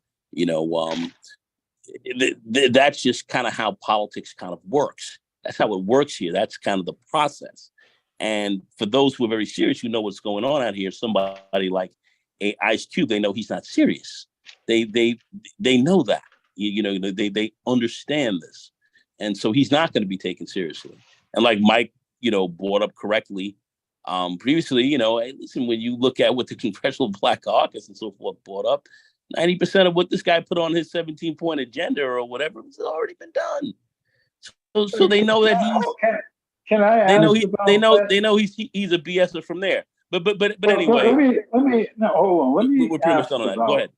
that's just kind of how politics kind of works. That's how it works here. That's kind of the process. And for those who are very serious, who know what's going on out here, somebody like Ice Cube, they know he's not serious. They know that. They understand this. And so he's not going to be taken seriously. And like Mike, brought up correctly, Previously, hey, listen, when you look at what the Congressional Black Caucus and so forth brought up, 90% of what this guy put on his 17-point agenda or whatever has already been done. So they know that he's. Can I ask they know he's a BSer from there. But anyway. Let me no, hold on. We're pretty much done on that. Go ahead.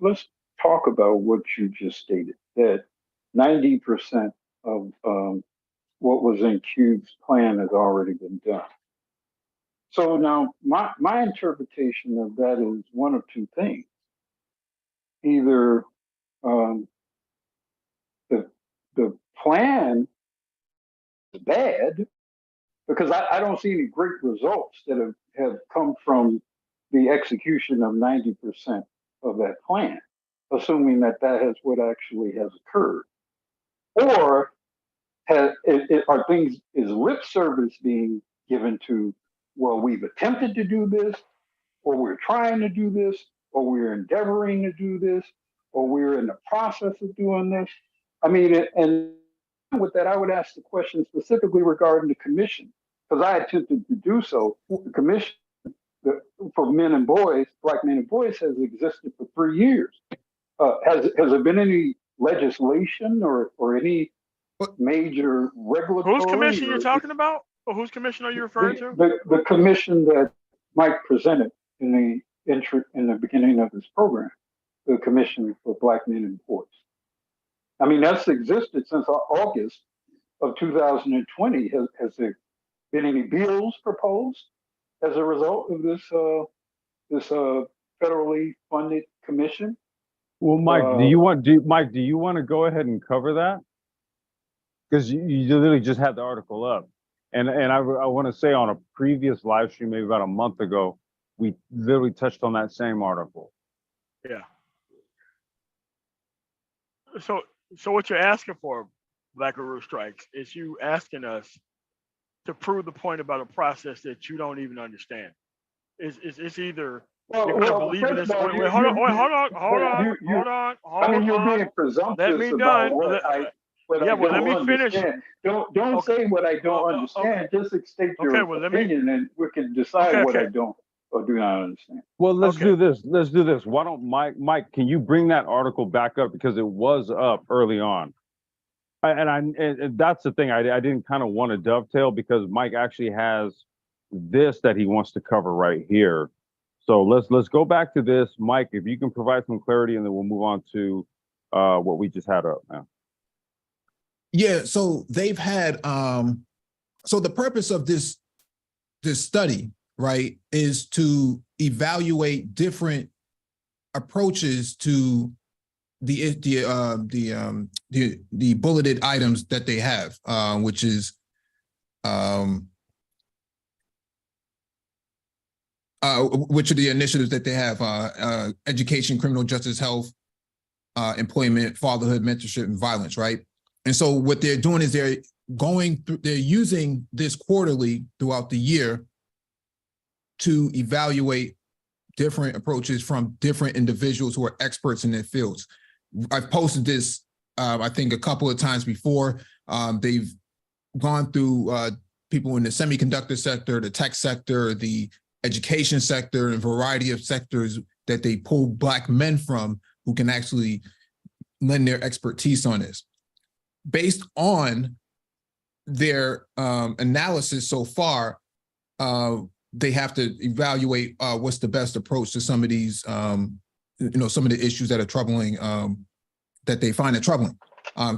Let's talk about what you just stated, that 90% of what was in Cube's plan has already been done. So now my interpretation of that is one of two things. Either the plan is bad, because I don't see any great results that have come from the execution of 90% of that plan, assuming that is what actually has occurred. Or is lip service being given to, well, we've attempted to do this, or we're trying to do this, or we're endeavoring to do this, or we're in the process of doing this? I mean, and with that, I would ask the question specifically regarding the commission, because I attempted to do so. The commission for men and boys, Black men and boys, has existed for 3 years. Has there been any legislation or any major regulatory? Whose commission you're talking about? Or whose commission are you referring to? The commission that Mike presented in the beginning of this program, the Commission for Black Men and Boys. I mean, that's existed since August of 2020. Has there been any bills proposed as a result of this federally funded commission? Well, Mike, do you want to go ahead and cover that? Because you literally just had the article up, and I want to say on a previous live stream, maybe about a month ago, we literally touched on that same article. Yeah. So what you're asking for, Blackaroo Strikes, is you asking us to prove the point about a process that you don't even understand. It's either you're going to believe in this. Hold on. I mean, you're being presumptuous. Let me done. Let me finish. Don't say what I don't understand. Just state your opinion, and we can decide what I don't or do not understand. Well, let's do this. Why don't Mike? Can you bring that article back up, because it was up early on? And that's the thing. I didn't kind of want to dovetail, because Mike actually has this that he wants to cover right here. So let's go back to this, Mike. If you can provide some clarity, and then we'll move on to what we just had up now. Yeah. So they've had. So the purpose of this study, right, is to evaluate different approaches to the bulleted items that they have, which is which are the initiatives that they have: education, criminal justice, health, employment, fatherhood, mentorship, and violence, right? And so what they're doing is they're using this quarterly throughout the year to evaluate different approaches from different individuals who are experts in their fields. I've posted this, I think, a couple of times before. They've gone through people in the semiconductor sector, the tech sector, the education sector, and a variety of sectors that they pull Black men from who can actually lend their expertise on this. Based on their analysis so far, they have to evaluate what's the best approach to some of these, some of the issues that are troubling, that they find it troubling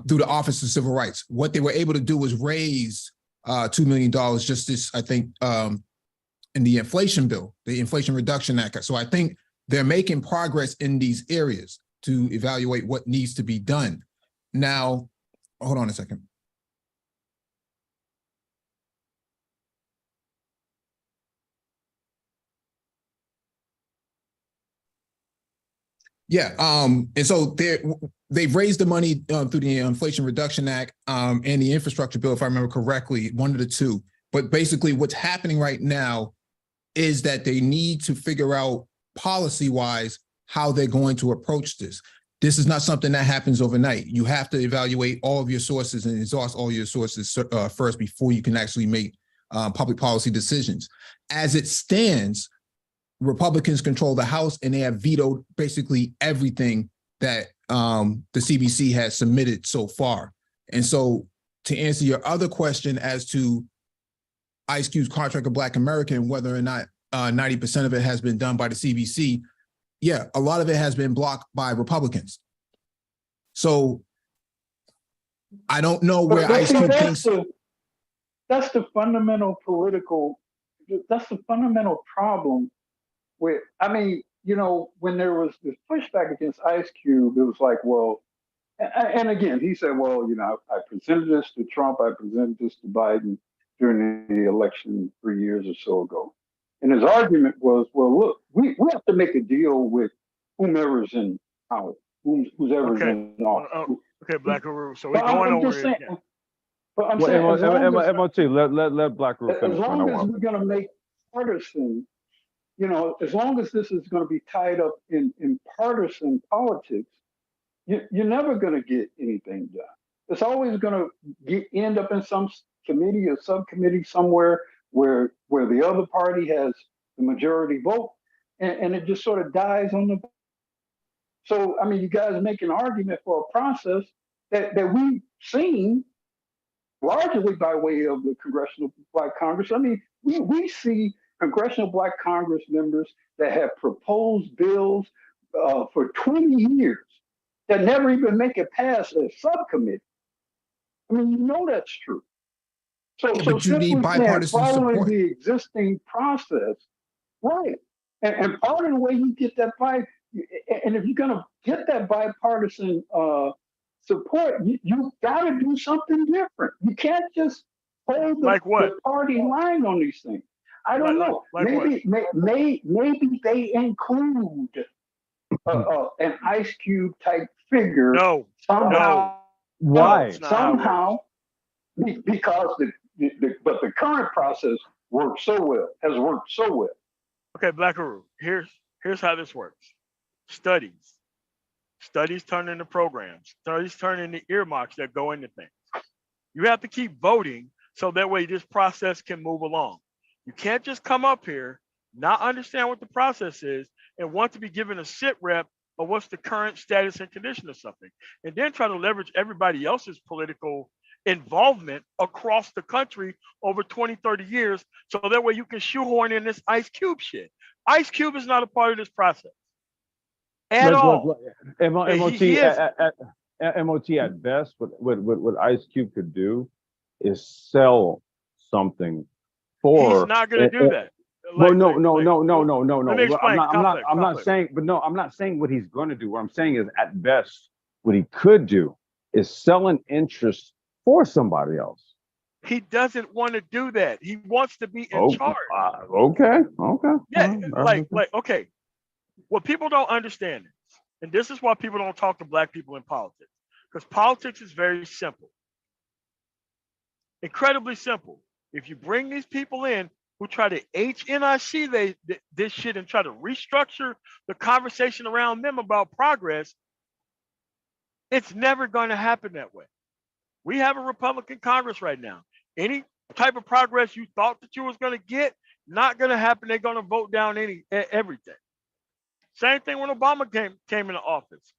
through the Office of Civil Rights. What they were able to do was raise $2 million just this, I think, in the inflation bill, the Inflation Reduction Act. So I think they're making progress in these areas to evaluate what needs to be done. Now, hold on a second. Yeah, and so they've raised the money through the Inflation Reduction Act and the infrastructure bill, if I remember correctly, one of the two. But basically what's happening right now is that they need to figure out policy-wise how they're going to approach this. This is not something that happens overnight. You have to evaluate all of your sources and exhaust all your sources first before you can actually make public policy decisions. As it stands, Republicans control the House, and they have vetoed basically everything that the CBC has submitted so far. And so to answer your other question as to Ice Cube's contract of Black America and whether or not 90% of it has been done by the CBC, yeah, a lot of it has been blocked by Republicans. So I don't know where Ice Cube thinks. That's the fundamental that's the fundamental problem with, I mean, you know, when there was this pushback against Ice Cube, it was like, well, and again, he said, well, you know, I presented this to Trump, I presented this to Biden during the election 3 years or so ago. And his argument was, well, look, we have to make a deal with whomever's in power, whoever's in office. Okay, Black Guru. So we're going over it again. But I'm saying, MOT, let Black Guru finish. As long as we're going to make partisan, you know, as long as this is going to be tied up in partisan politics, you're never going to get anything done. It's always going to end up in some committee or subcommittee somewhere where the other party has the majority vote, and it just sort of dies on the. So, I mean, you guys make an argument for a process that we've seen largely by way of the Congressional Black Congress. I mean, we see Congressional Black Congress members that have proposed bills for 20 years that never even make it past a subcommittee. I mean, you know that's true. So, Yeah, so but you need bipartisan following support. the existing process, right? And part of the way you get that and if you're going to get that bipartisan support, you got to do something different. You can't just hold the party line on these things. I don't know. Maybe they include an Ice Cube type figure. No. Somehow. Why? Somehow, because but the current process has worked so well. Okay, Black Guru. Here's how this works. Studies turn into programs. Studies turn into earmarks that go into things. You have to keep voting so that way this process can move along. You can't just come up here, not understand what the process is, and want to be given a sit rep of what's the current status and condition of something, and then try to leverage everybody else's political involvement across the country over 20, 30 years, so that way you can shoehorn in this Ice Cube shit. Ice Cube is not a part of this process at all. MOT at best, what Ice Cube could do is sell something for. He's not going to do that. No. Let me explain. I'm not saying, but no, I'm not saying what he's going to do. What I'm saying is, at best, what he could do is sell an interest for somebody else. He doesn't want to do that. He wants to be in charge. Okay. Yeah, okay. What people don't understand is, and this is why people don't talk to Black people in politics, because politics is very simple. Incredibly simple. If you bring these people in who try to HNIC this shit and try to restructure the conversation around them about progress, it's never going to happen that way. We have a Republican Congress right now. Any type of progress you thought that you was going to get, not going to happen. They're going to vote down everything. Same thing when Obama came into office.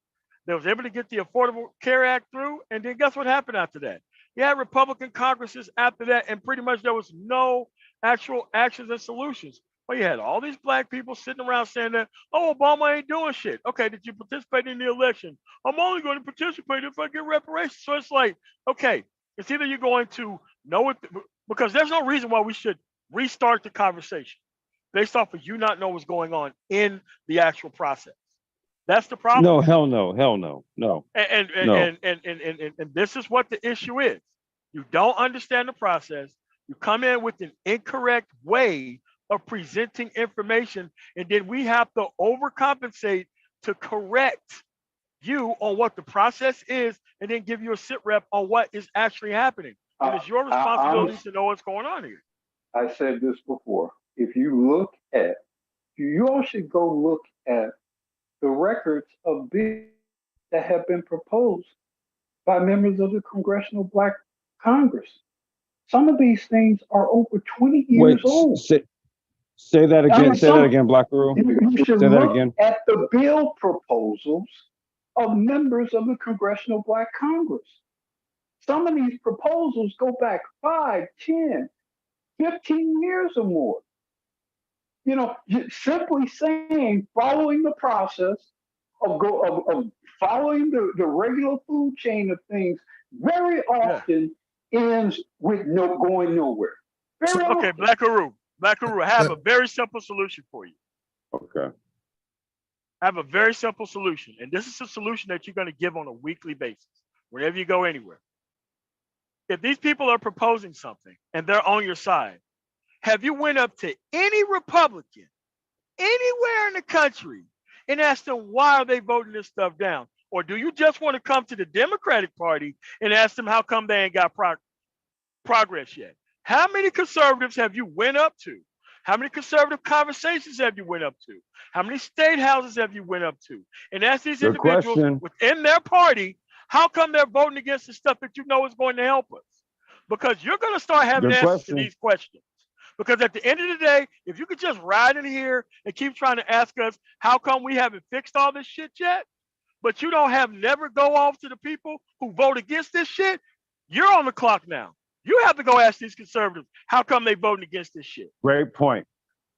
They was able to get the Affordable Care Act through, and then guess what happened after that? You had Republican Congresses after that, and pretty much there was no actual actions and solutions. Well, you had all these Black people sitting around saying that, oh, Obama ain't doing shit. Okay, did you participate in the election? I'm only going to participate if I get reparations. So it's like, okay, it's either you're going to know it, because there's no reason why we should restart the conversation based off of you not know what's going on in the actual process. That's the problem. No, hell no. And this is what the issue is. You don't understand the process. You come in with an incorrect way of presenting information, and then we have to overcompensate to correct you on what the process is, and then give you a sit rep on what is actually happening. And it's your responsibility to know what's going on here. I said this before. You all should go look at the records of that have been proposed by members of the Congressional Black Congress. Some of these things are over 20 years old. Say that again. I mean, Say that again, Black Guru. You should Say that look again. at the bill proposals of members of the Congressional Black Congress. Some of these proposals go back 5, 10, 15 years or more. You know, simply saying, following the process of following the regular food chain of things very often ends with going nowhere. Very Okay, often. Black Guru, I have a very simple solution for you. Okay. I have a very simple solution. And this is a solution that you're going to give on a weekly basis, whenever you go anywhere. If these people are proposing something and they're on your side, have you went up to any Republican anywhere in the country and asked them why are they voting this stuff down? Or do you just want to come to the Democratic Party and ask them how come they ain't got progress yet? How many conservatives have you went up to? How many conservative conversations have you went up to? How many state houses have you went up to? And ask these Good individuals question. within their party, how come they're voting against the stuff that you know is going to help us? Because you're going to start having Good answers to question. these questions. Because at the end of the day, if you could just ride in here and keep trying to ask us, how come we haven't fixed all this shit yet? But you don't have never go off to the people who vote against this shit, you're on the clock now. You have to go ask these conservatives, how come they voting against this shit? Great point.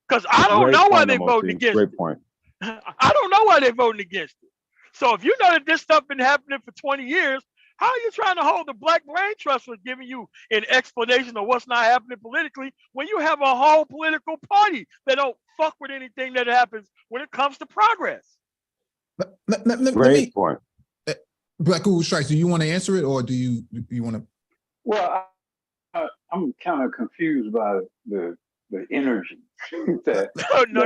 Because I don't know why they voting against Great it. point. I don't know why they voting against it. So if you know that this stuff been happening for 20 years, how are you trying to hold the Black Brain Trust for giving you an explanation of what's not happening politically when you have a whole political party that don't fuck with anything that happens when it comes to progress? Great point. Black Guru Strikes, do you want to answer it or do you want to? Well, I'm kind of confused by the energy that No.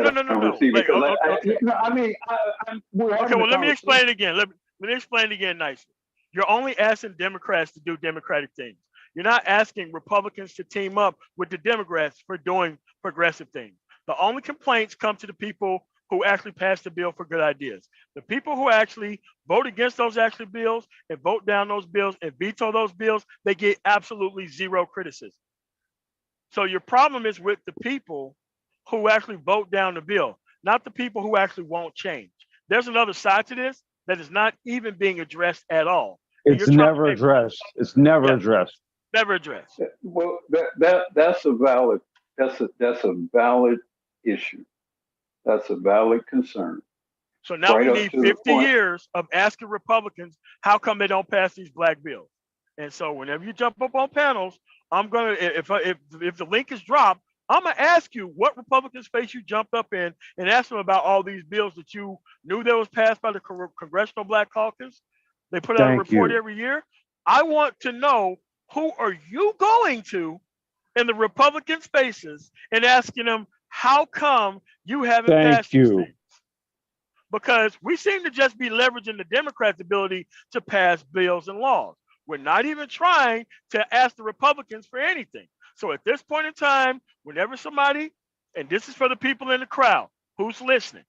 Okay, well, let me explain it again. Let me explain it again nicely. You're only asking Democrats to do Democratic things. You're not asking Republicans to team up with the Democrats for doing progressive things. The only complaints come to the people who actually pass the bill for good ideas. The people who actually vote against those actual bills and vote down those bills and veto those bills, they get absolutely zero criticism. So your problem is with the people who actually vote down the bill, not the people who actually won't change. There's another side to this that is not even being addressed at all. It's never addressed. It's never addressed. Never addressed. Well, that's a valid issue. That's a valid concern. So now we need 50 years of asking Republicans how come they don't pass these black bills. And so whenever you jump up on panels, I'm gonna if the link is dropped, I'm gonna ask you what Republican space you jumped up in and ask them about all these bills that you knew that was passed by the Congressional Black Caucus. They put out a report every year. I want to know who are you going to in the Republican spaces and asking them how come you haven't passed these things? Because we seem to just be leveraging the Democrats' ability to pass bills and laws. We're not even trying to ask the Republicans for anything. So at this point in time, whenever somebody, and this is for the people in the crowd who's listening,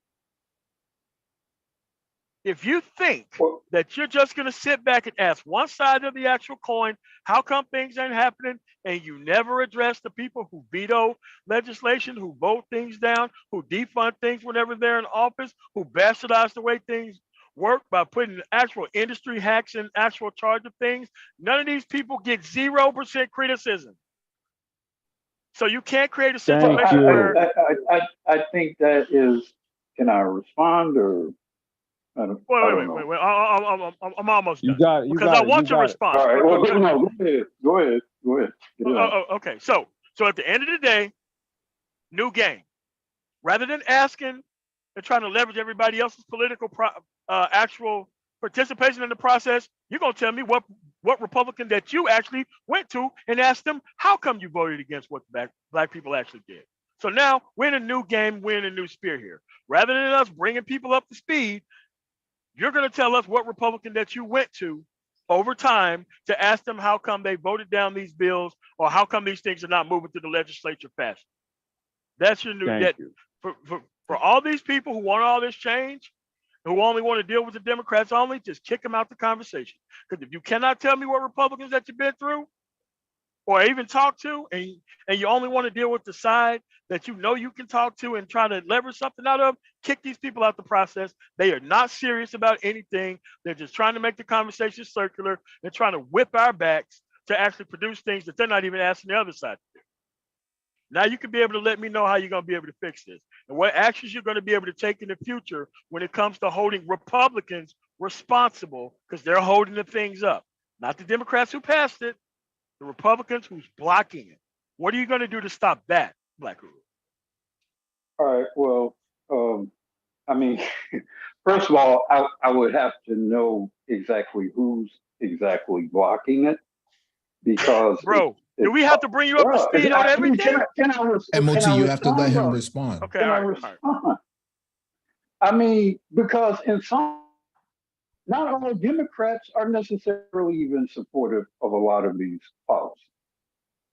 if you think that you're just going to sit back and ask one side of the actual coin, how come things ain't happening, and you never address the people who veto legislation, who vote things down, who defund things whenever they're in office, who bastardize the way things work by putting actual industry hacks in actual charge of things, none of these people get 0% criticism. So you can't create a situation where I think that is. Can I respond or? Wait. I'm almost done. You got it. Because I want your response. All right. Well, go ahead. Okay. So at the end of the day, new game. Rather than asking and trying to leverage everybody else's political actual participation in the process, you're gonna tell me what Republican that you actually went to and asked them how come you voted against what black people actually did. So now we're in a new game, we're in a new sphere here. Rather than us bringing people up to speed, you're going to tell us what Republican that you went to over time to ask them how come they voted down these bills or how come these things are not moving through the legislature faster. That's your new debt. For all these people who want all this change, who only want to deal with the Democrats only, just kick them out the conversation. Because if you cannot tell me what Republicans that you've been through or even talk to, and you only want to deal with the side that you know you can talk to and try to leverage something out of, kick these people out the process. They are not serious about anything. They're just trying to make the conversation circular. They're trying to whip our backs to actually produce things that they're not even asking the other side to do. Now you can be able to let me know how you're going to be able to fix this and what actions you're going to be able to take in the future when it comes to holding Republicans responsible, because they're holding the things up. Not the Democrats who passed it, the Republicans who's blocking it. What are you going to do to stop that, Black Guru? All right. Well, I mean, first of all, I would have to know exactly who's exactly blocking it, because bro, do we have to bring you up to speed on everything? MOT, you have to let him respond. Okay, Can I all right. respond? I mean, because in some, not all Democrats are necessarily even supportive of a lot of these policies.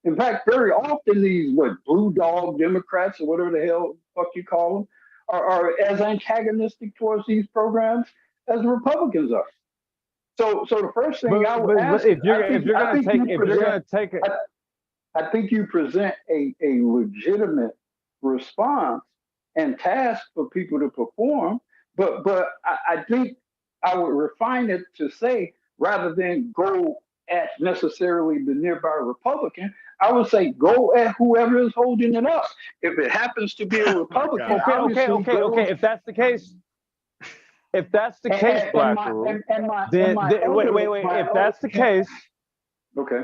In fact, very often these blue dog Democrats or whatever the hell fuck you call them are as antagonistic towards these programs as the Republicans are. So the first thing I would ask, if you're gonna take it, I think you present a legitimate response and task for people to perform, but I think I would refine it to say, rather than go at necessarily the nearby Republican, I would say go at whoever is holding it up. If it happens to be a Republican, okay. If that's the case, Black Guru, then wait. If that's the case, okay.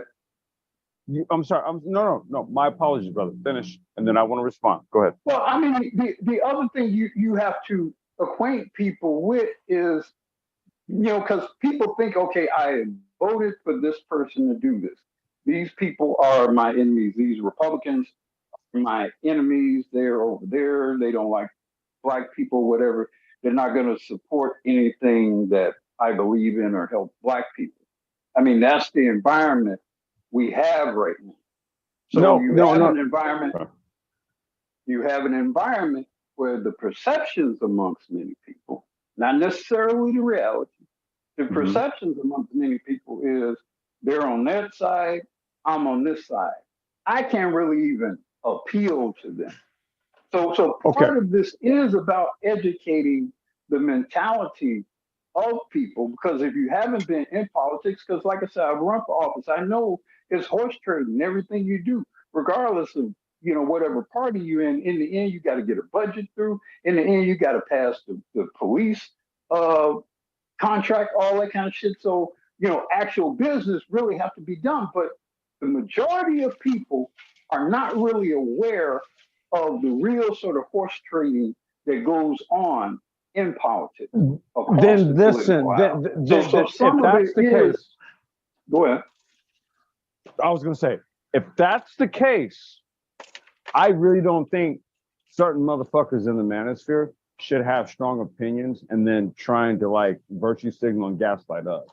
I'm sorry. No. My apologies, brother. Finish, and then I want to respond. Go ahead. Well, I mean, the other thing you have to acquaint people with is, because people think, okay, I voted for this person to do this. These people are my enemies. These Republicans are my enemies. They're over there. They don't like Black people, whatever. They're not going to support anything that I believe in or help Black people. I mean, that's the environment we have right now. So you have an environment where the perceptions amongst many people, not necessarily the reality, the perceptions amongst many people is they're on that side, I'm on this side. I can't really even appeal to them. So part of this is about educating the mentality of people, because if you haven't been in politics, because like I said, I've run for office, I know it's horse trading, everything you do, regardless of whatever party you're in the end, you got to get a budget through. In the end, you got to pass the police contract, all that kind of shit. So, actual business really have to be done. But the majority of people are not really aware of the real sort of horse trading that goes on in politics. Then listen, if that's the case, go ahead. I was going to say, if that's the case, I really don't think certain motherfuckers in the manosphere should have strong opinions and then trying to virtue signal and gaslight us.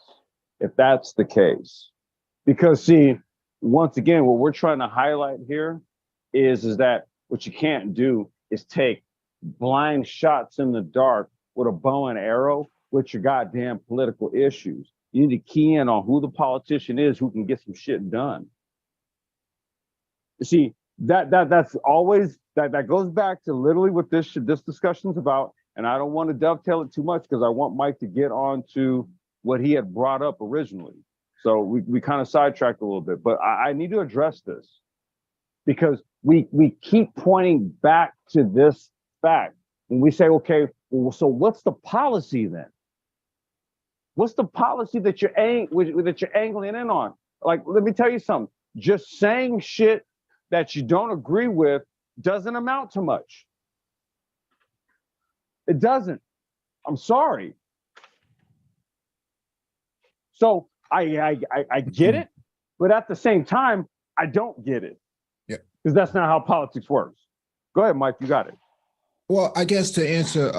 If that's the case, because see, once again, what we're trying to highlight here is that what you can't do is take blind shots in the dark with a bow and arrow with your goddamn political issues. You need to key in on who the politician is who can get some shit done. See, that's always that goes back to literally what this discussion's about, and I don't want to dovetail it too much because I want Mike to get on to what he had brought up originally. So we kind of sidetracked a little bit, but I need to address this because we keep pointing back to this fact when we say, okay, well, so what's the policy then? What's the policy that you're angling in on? Let me tell you something. Just saying shit that you don't agree with doesn't amount to much. It doesn't. I'm sorry. So I get it, but at the same time, I don't get it. Yeah. Because that's not how politics works. Go ahead, Mike, you got it. Well, I guess to answer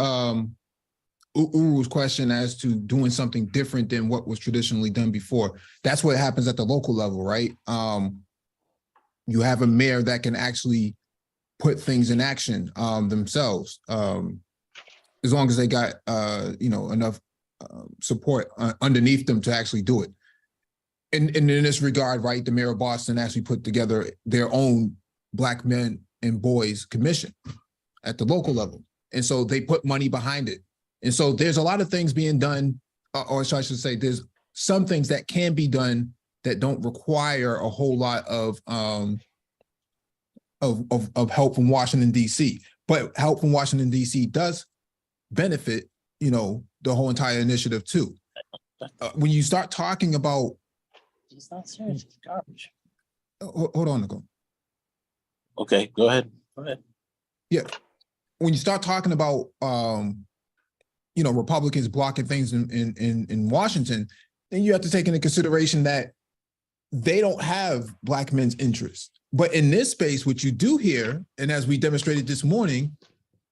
Uru's question as to doing something different than what was traditionally done before, that's what happens at the local level, right? You have a mayor that can actually put things in action themselves. as long as they got enough support underneath them to actually do it. And in this regard, right, the mayor of Boston actually put together their own Black men and boys commission at the local level. And so they put money behind it. And so there's a lot of things being done, or I should say, there's some things that can be done that don't require a whole lot of help from Washington, D.C. But help from Washington, D.C. does benefit, the whole entire initiative too. When you start talking about, It's not serious. It's garbage. hold on, Nicole. Okay, go ahead. Go ahead. Yeah, when you start talking about, Republicans blocking things in Washington, then you have to take into consideration that they don't have Black men's interests. But in this space, what you do here, and as we demonstrated this morning,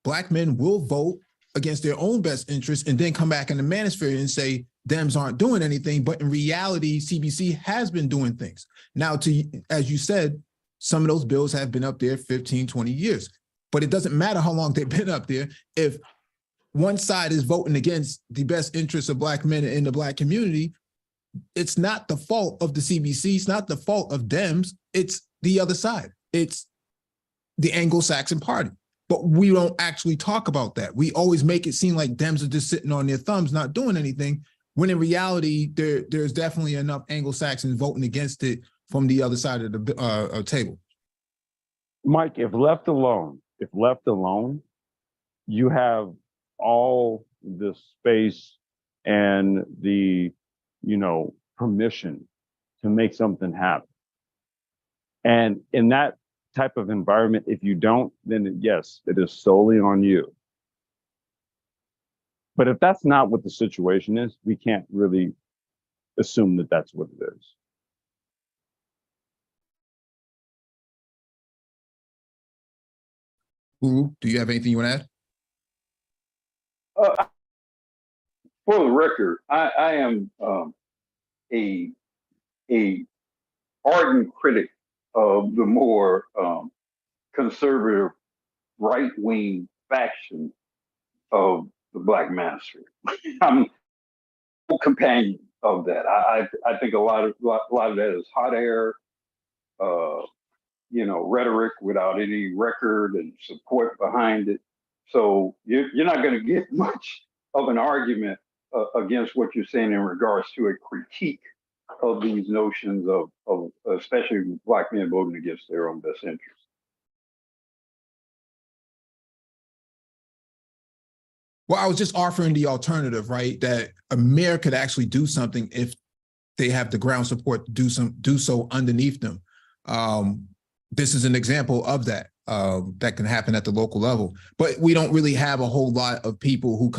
Black men will vote against their own best interests and then come back in the manosphere and say Dems aren't doing anything. But in reality, CBC has been doing things. Now, as you said, some of those bills have been up there 15, 20 years. But it doesn't matter how long they've been up there. If one side is voting against the best interests of Black men in the Black community, it's not the fault of the CBC. It's not the fault of Dems. It's the other side. It's the Anglo-Saxon party. But we don't actually talk about that. We always make it seem like Dems are just sitting on their thumbs, not doing anything, when in reality, there's definitely enough Anglo-Saxons voting against it from the other side of the table. Mike, if left alone, you have all the space and the, permission to make something happen. And in that type of environment, if you don't, then yes, it is solely on you. But if that's not what the situation is, we can't really assume that that's what it is. Uru, do you have anything you want to add? For the record, I am a ardent critic of the more conservative right-wing faction of the Black manosphere. I'm a companion of that. I think a lot of that is hot air, rhetoric without any record and support behind it. So you're not going to get much of an argument against what you're saying in regards to a critique of these notions of especially Black men voting against their own best interests. Well, I was just offering the alternative, right? That a mayor could actually do something if they have the ground support to do so underneath them. This is an example of that that can happen at the local level. But we don't really have a whole lot of people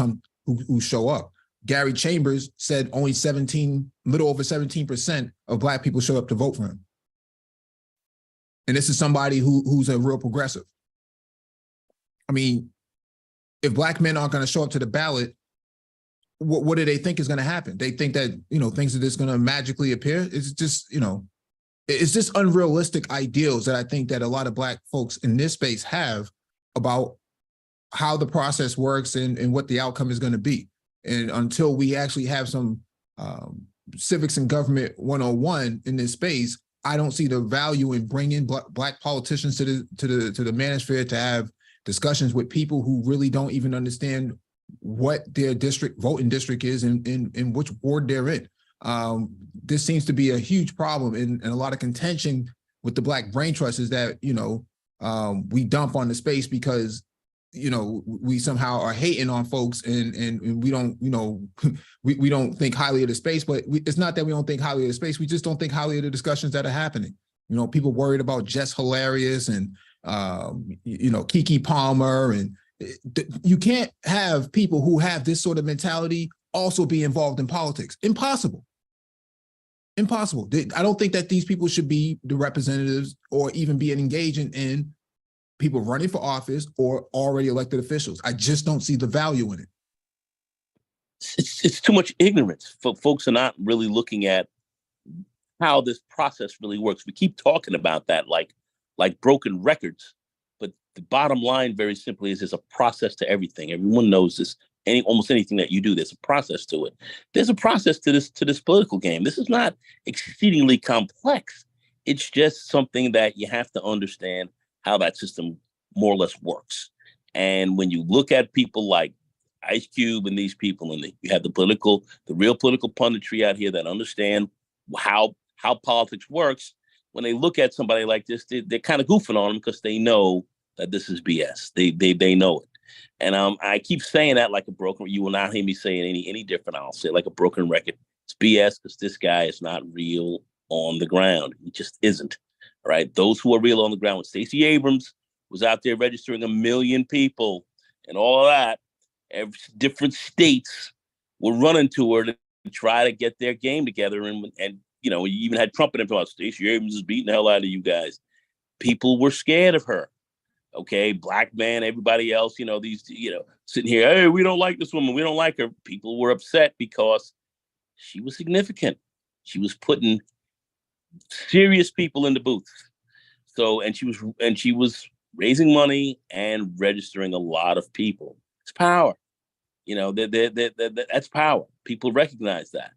who show up. Gary Chambers said only little over 17% of Black people show up to vote for him. And this is somebody who's a real progressive. I mean, if Black men aren't going to show up to the ballot, what do they think is going to happen? They think that, things are just going to magically appear. It's just, it's just unrealistic ideals that I think that a lot of Black folks in this space have about how the process works and what the outcome is going to be. And until we actually have some civics and government 101 in this space, I don't see the value in bringing Black politicians to the manosphere to have discussions with people who really don't even understand what their voting district is and which ward they're in. This seems to be a huge problem and a lot of contention with the Black Brain Trust is that, we dump on the space because, we somehow are hating on folks and we don't, we don't think highly of the space, but it's not that we don't think highly of the space. We just don't think highly of the discussions that are happening. People worried about Jess Hilarious and, Kiki Palmer, and you can't have people who have this sort of mentality also be involved in politics. Impossible. I don't think that these people should be the representatives or even be engaging in people running for office or already elected officials. I just don't see the value in it. It's too much ignorance. Folks are not really looking at how this process really works. We keep talking about that like broken records, But the bottom line, very simply, is there's a process to everything. Everyone knows this. Almost anything that you do, there's a process to it. There's a process to this political game. This is not exceedingly complex. It's just something that you have to understand how that system more or less works. And when you look at people like Ice Cube and these people, and you have the real political punditry out here that understand how politics works. When they look at somebody like this, they're kind of goofing on them because they know that this is BS. They know it. And I keep saying that like a broken. You will not hear me say it any different. I'll say it like a broken record. It's BS because this guy is not real on the ground. He just isn't. All right. Those who are real on the ground, when Stacey Abrams was out there registering 1 million people and all of that, different states were running to her to try to get their game together. And you know, you even had Trump in it about Stacey Abrams is beating the hell out of you guys. People were scared of her. Okay, black man, everybody else, you know, these, you know, sitting here, hey, we don't like this woman, we don't like her. People were upset because she was significant. She was putting serious people in the booth. So, and she was raising money and registering a lot of people. It's power. You know, that's power. People recognize that.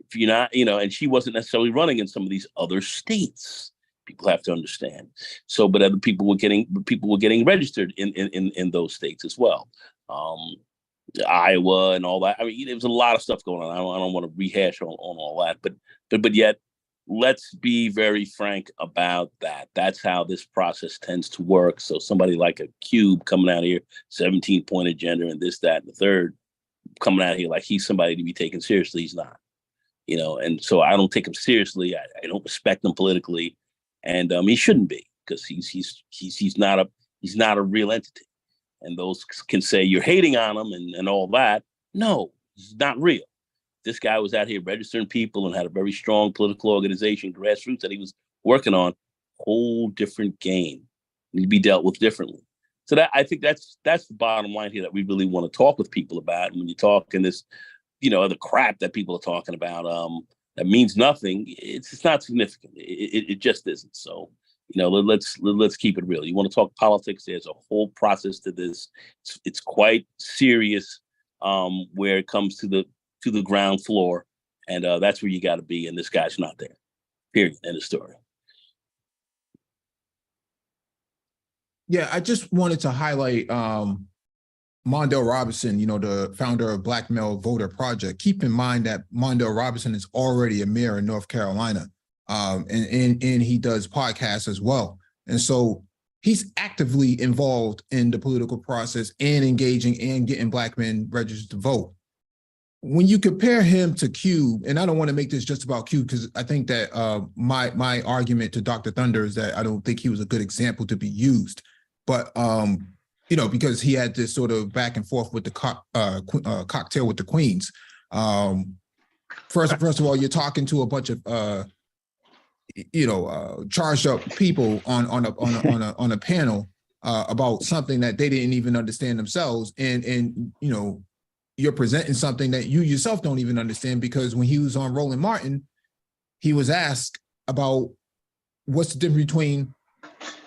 If you're not, you know, and she wasn't necessarily running in some of these other states. People have to understand. So, but other people were getting registered in those states as well. Iowa and all that. I mean, there was a lot of stuff going on. I don't want to rehash on all that, but yet, let's be very frank about that. That's how this process tends to work. So somebody like a Cube coming out here, 17-point agenda and this, that, and the third, coming out here like he's somebody to be taken seriously. He's not. You know, and so I don't take him seriously. I don't respect him politically. And he shouldn't be, because he's not a real entity. And those can say you're hating on him and all that. No, he's not real. This guy was out here registering people and had a very strong political organization, Grassroots, that he was working on. Whole different game. Need to be dealt with differently. So that, I think that's the bottom line here that we really want to talk with people about. And when you talk in this, you know, the crap that people are talking about, that means nothing. It's not significant. It just isn't. So, you know, let's keep it real. You want to talk politics? There's a whole process to this. It's quite serious where it comes to the ground floor, and that's where you got to be. And this guy's not there. Period. End of story. Yeah, I just wanted to highlight Mondale Robinson, you know, the founder of Black Male Voter Project. Keep in mind that Mondale Robinson is already a mayor in North Carolina, and he does podcasts as well. And so he's actively involved in the political process and engaging and getting black men registered to vote. When you compare him to Cube, and I don't want to make this just about Cube, because I think that my argument to Dr. Thunder is that I don't think he was a good example to be used. But you know, because he had this sort of back and forth with the cocktail with the queens. First of all, you're talking to a bunch of charged up people on a panel about something that they didn't even understand themselves, and you know, you're presenting something that you yourself don't even understand, because when he was on Roland Martin, he was asked about what's the difference between,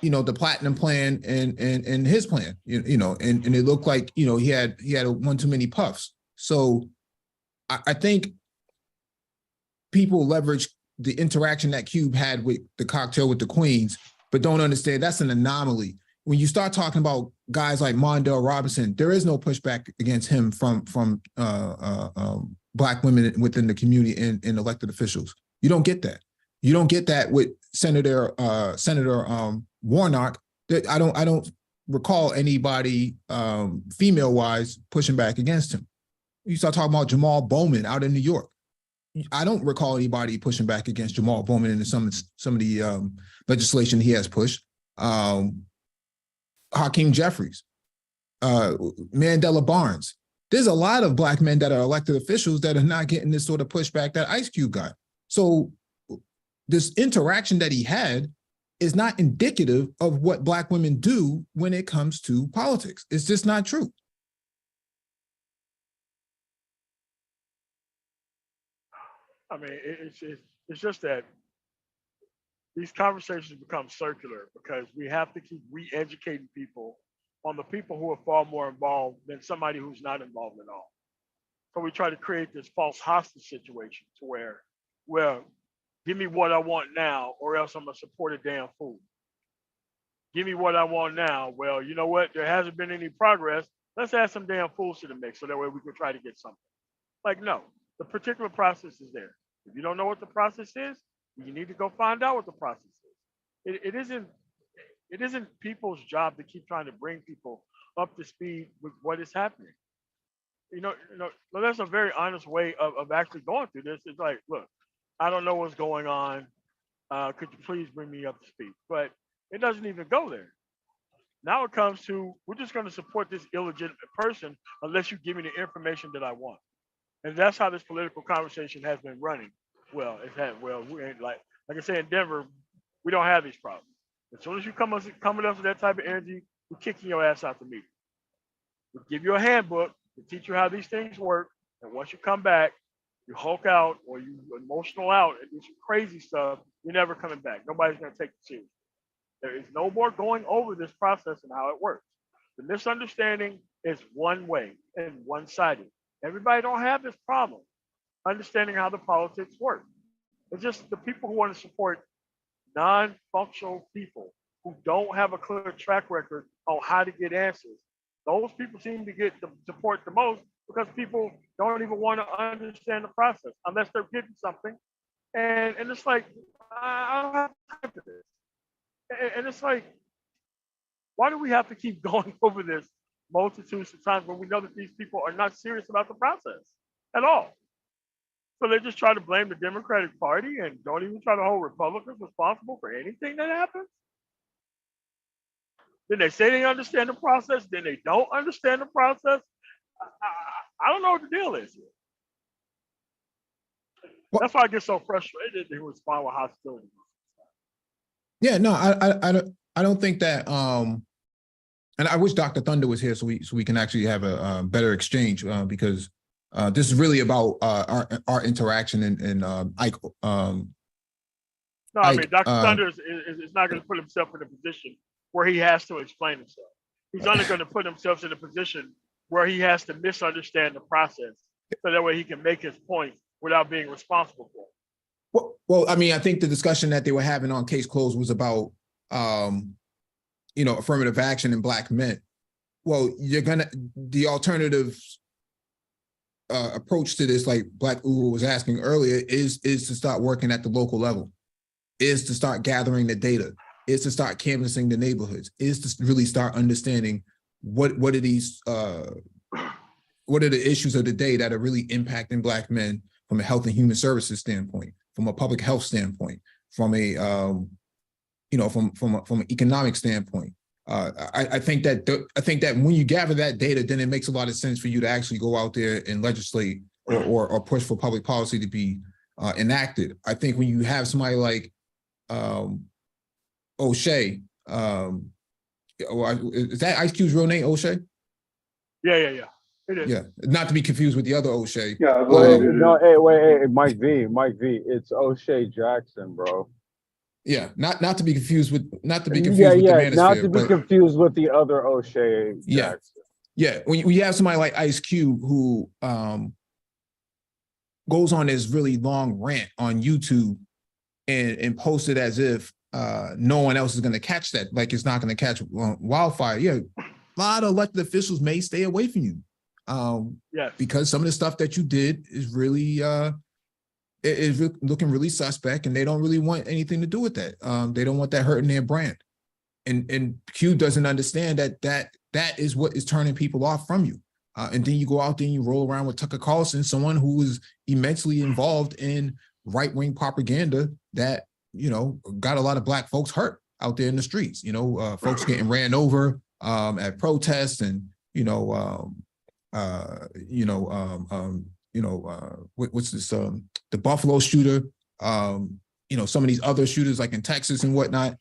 you know, the platinum plan and his plan, you know, and it looked like, you know, he had one too many puffs. So I think people leverage the interaction that Cube had with the cocktail with the queens, but don't understand that's an anomaly. When you start talking about guys like Mondale Robinson, there is no pushback against him from black women within the community and elected officials. You don't get that. You don't get that with Senator Warnock. I don't recall anybody female-wise pushing back against him. You start talking about Jamal Bowman out in New York. I don't recall anybody pushing back against Jamal Bowman in some of the legislation he has pushed. Hakeem Jeffries, Mandela Barnes. There's a lot of black men that are elected officials that are not getting this sort of pushback that Ice Cube got. So this interaction that he had is not indicative of what black women do when it comes to politics. It's just not true. I mean, it's just that these conversations become circular because we have to keep re-educating people on the people who are far more involved than somebody who's not involved at all. So we try to create this false hostage situation to where, well, give me what I want now or else I'm gonna support a damn fool. Give me what I want now. Well, you know what? There hasn't been any progress. Let's add some damn fools to the mix so that way we can try to get something. Like, no, the particular process is there. If you don't know what the process is, you need to go find out what the process is. It isn't people's job to keep trying to bring people up to speed with what is happening. No, that's a very honest way of actually going through this. It's like, look, I don't know what's going on. Could you please bring me up to speed? But it doesn't even go there. Now it comes to, we're just going to support this illegitimate person unless you give me the information that I want. And that's how this political conversation has been running. Well, we ain't like I say in Denver, we don't have these problems. As soon as you come with us with that type of energy, we're kicking your ass out the meeting. We'll give you a handbook to teach you how these things work. And once you come back, you hulk out or you emotional out and do some crazy stuff, you're never coming back. Nobody's going to take you seriously. There is no more going over this process and how it works. The misunderstanding is one way and one-sided. Everybody don't have this problem understanding how the politics work. It's just the people who want to support non-functional people who don't have a clear track record on how to get answers. Those people seem to get the support the most because people don't even want to understand the process unless they're getting something. And it's like, I don't have time for this. And it's like, why do we have to keep going over this multitudes of times when we know that these people are not serious about the process at all? So they just try to blame the Democratic Party and don't even try to hold Republicans responsible for anything that happens. Then they say they understand the process, then they don't understand the process. I don't know what the deal is here. That's why I get so frustrated they respond with hostility. Yeah, no, I don't think that. And I wish Dr. Thunder was here so we can actually have a better exchange because this is really about our interaction and Ike. No, I mean Dr. Thunder is not going to put himself in a position where he has to explain himself. He's only going to put himself in a position where he has to misunderstand the process so that way he can make his point without being responsible for it. Well, I mean, I think the discussion that they were having on Case Closed was about, affirmative action and Black men. Well, the alternative approach to this, like Black Uru was asking earlier, is to start working at the local level, is to start gathering the data, is to start canvassing the neighborhoods, is to really start understanding what are these, what are the issues of the day that are really impacting Black men from a health and human services standpoint, from a public health standpoint, from a from an economic standpoint. I think that when you gather that data, then it makes a lot of sense for you to actually go out there and legislate or push for public policy to be enacted. I think when you have somebody like O'Shea, is that Ice Cube's real name, O'Shea? Yeah. It is. Yeah, not to be confused with the other O'Shea. Yeah, Hey, Mike V, it's O'Shea Jackson, bro. Yeah, not to be confused with not to be confused with the other O'Shea Jackson. Yeah, when you have somebody like Ice Cube who goes on this really long rant on YouTube and posts it as if no one else is going to catch that, like it's not going to catch wildfire. Yeah, a lot of elected officials may stay away from you. Yes. Because some of the stuff that you did is really looking really suspect, and they don't really want anything to do with that. They don't want that hurting their brand. And Q doesn't understand that is what is turning people off from you. And then you go out there and you roll around with Tucker Carlson, someone who is immensely involved in right-wing propaganda that, got a lot of Black folks hurt out there in the streets. Folks getting ran over at protests and, what's this, the Buffalo shooter, some of these other shooters like in Texas and whatnot.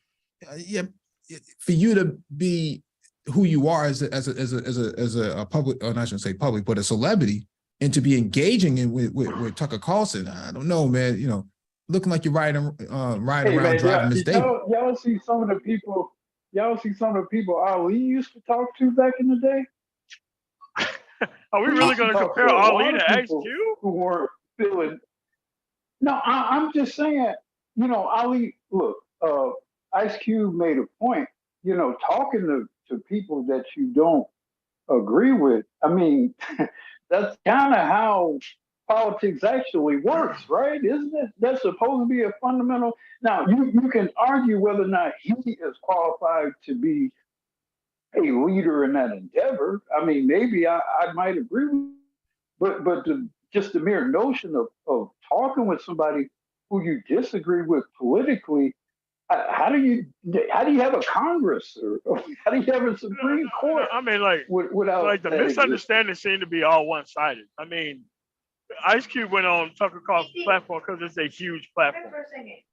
For you to be who you are as a public, or I shouldn't say public, but a celebrity, and to be engaging with Tucker Carlson, I don't know, man. looking like you're riding around man, driving Miss Davis. y'all see some of the people. Y'all see some of the people Ali used to talk to back in the day. Are we really going to compare Ali to Ice Cube? Who weren't feeling? No, I'm just saying. You know, Ali. Look, Ice Cube made a point. You know, talking to people that you don't agree with. I mean, that's kind of how politics actually works, right? Isn't it? That's supposed to be a fundamental. Now, you can argue whether or not he is qualified to be a leader in that endeavor. I mean, maybe I might agree with, but just the mere notion of talking with somebody who you disagree with politically, how do you have a Congress or how do you have a Supreme Court? I mean, like, without like the misunderstanding seemed to be all one-sided. I mean, Ice Cube went on Tucker Carlson's platform because it's a huge platform.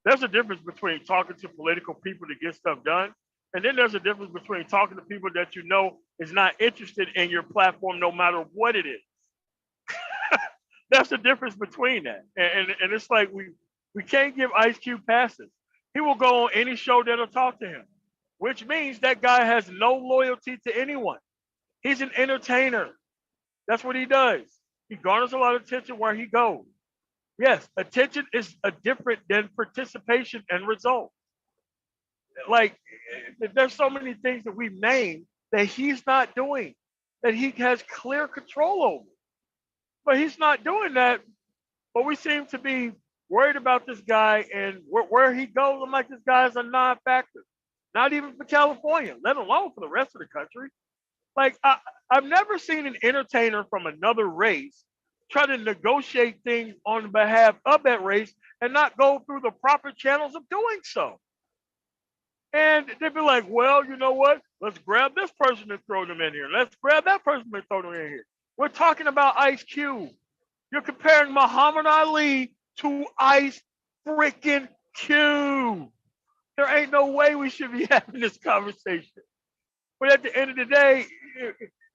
There's a difference between talking to political people to get stuff done, and then there's a difference between talking to people that you know is not interested in your platform, no matter what it is. That's the difference between that, and it's like we can't give Ice Cube passes. He will go on any show that'll talk to him, which means that guy has no loyalty to anyone. He's an entertainer. That's what he does. He garners a lot of attention where he goes. Yes, attention is different than participation and result. Like, there's so many things that we name that he's not doing, that he has clear control over. But he's not doing that. But we seem to be worried about this guy, and where he goes, I'm like, this guy is a non-factor. Not even for California, let alone for the rest of the country. Like, I've never seen an entertainer from another race try to negotiate things on behalf of that race and not go through the proper channels of doing so. And they'd be like, well, you know what? Let's grab this person and throw them in here. Let's grab that person and throw them in here. We're talking about Ice Cube. You're comparing Muhammad Ali to Ice freaking Cube. There ain't no way we should be having this conversation. But at the end of the day,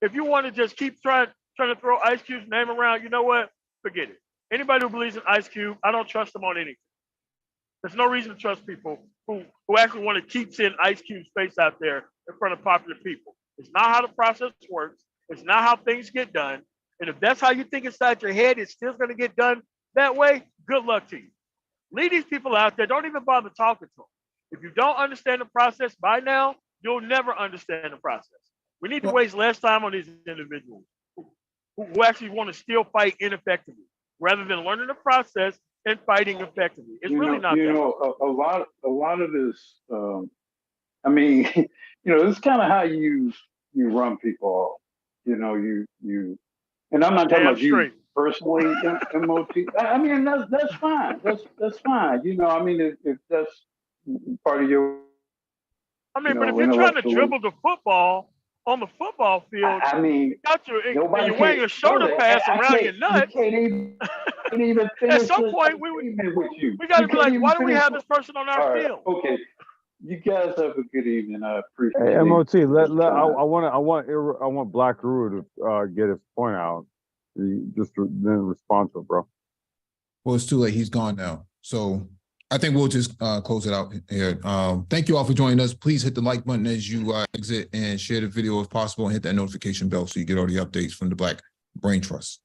if you want to just keep trying to throw Ice Cube's name around, you know what? Forget it. Anybody who believes in Ice Cube, I don't trust them on anything. There's no reason to trust people who actually want to keep seeing Ice Cube's face out there in front of popular people. It's not how the process works. It's not how things get done. And if that's how you think inside your head, it's still going to get done that way, good luck to you. Leave these people out there. Don't even bother talking to them. If you don't understand the process by now, you'll never understand the process. We need to waste less time on these individuals who actually want to still fight ineffectively rather than learning the process and fighting effectively. It's really not that. A lot of this, I mean, this is kind of how you run people off. You, and I'm not talking about you personally, MOT. I mean, that's fine. That's fine. I mean, if that's part of your. I mean, but if you're trying to dribble the football on the football field, I mean, you're wearing your shoulder pads around your nut. You can't even finish. At some point, we got to be like, why do we have this person on our field? Okay. You guys have a good evening. I appreciate it. Hey, MOT, I want Black Guru to get his point out. Just then respond to it, bro. Well, it's too late. He's gone now. So I think we'll just close it out here. Thank you all for joining us. Please hit the like button as you exit and share the video if possible and hit that notification bell so you get all the updates from the Black Brain Trust.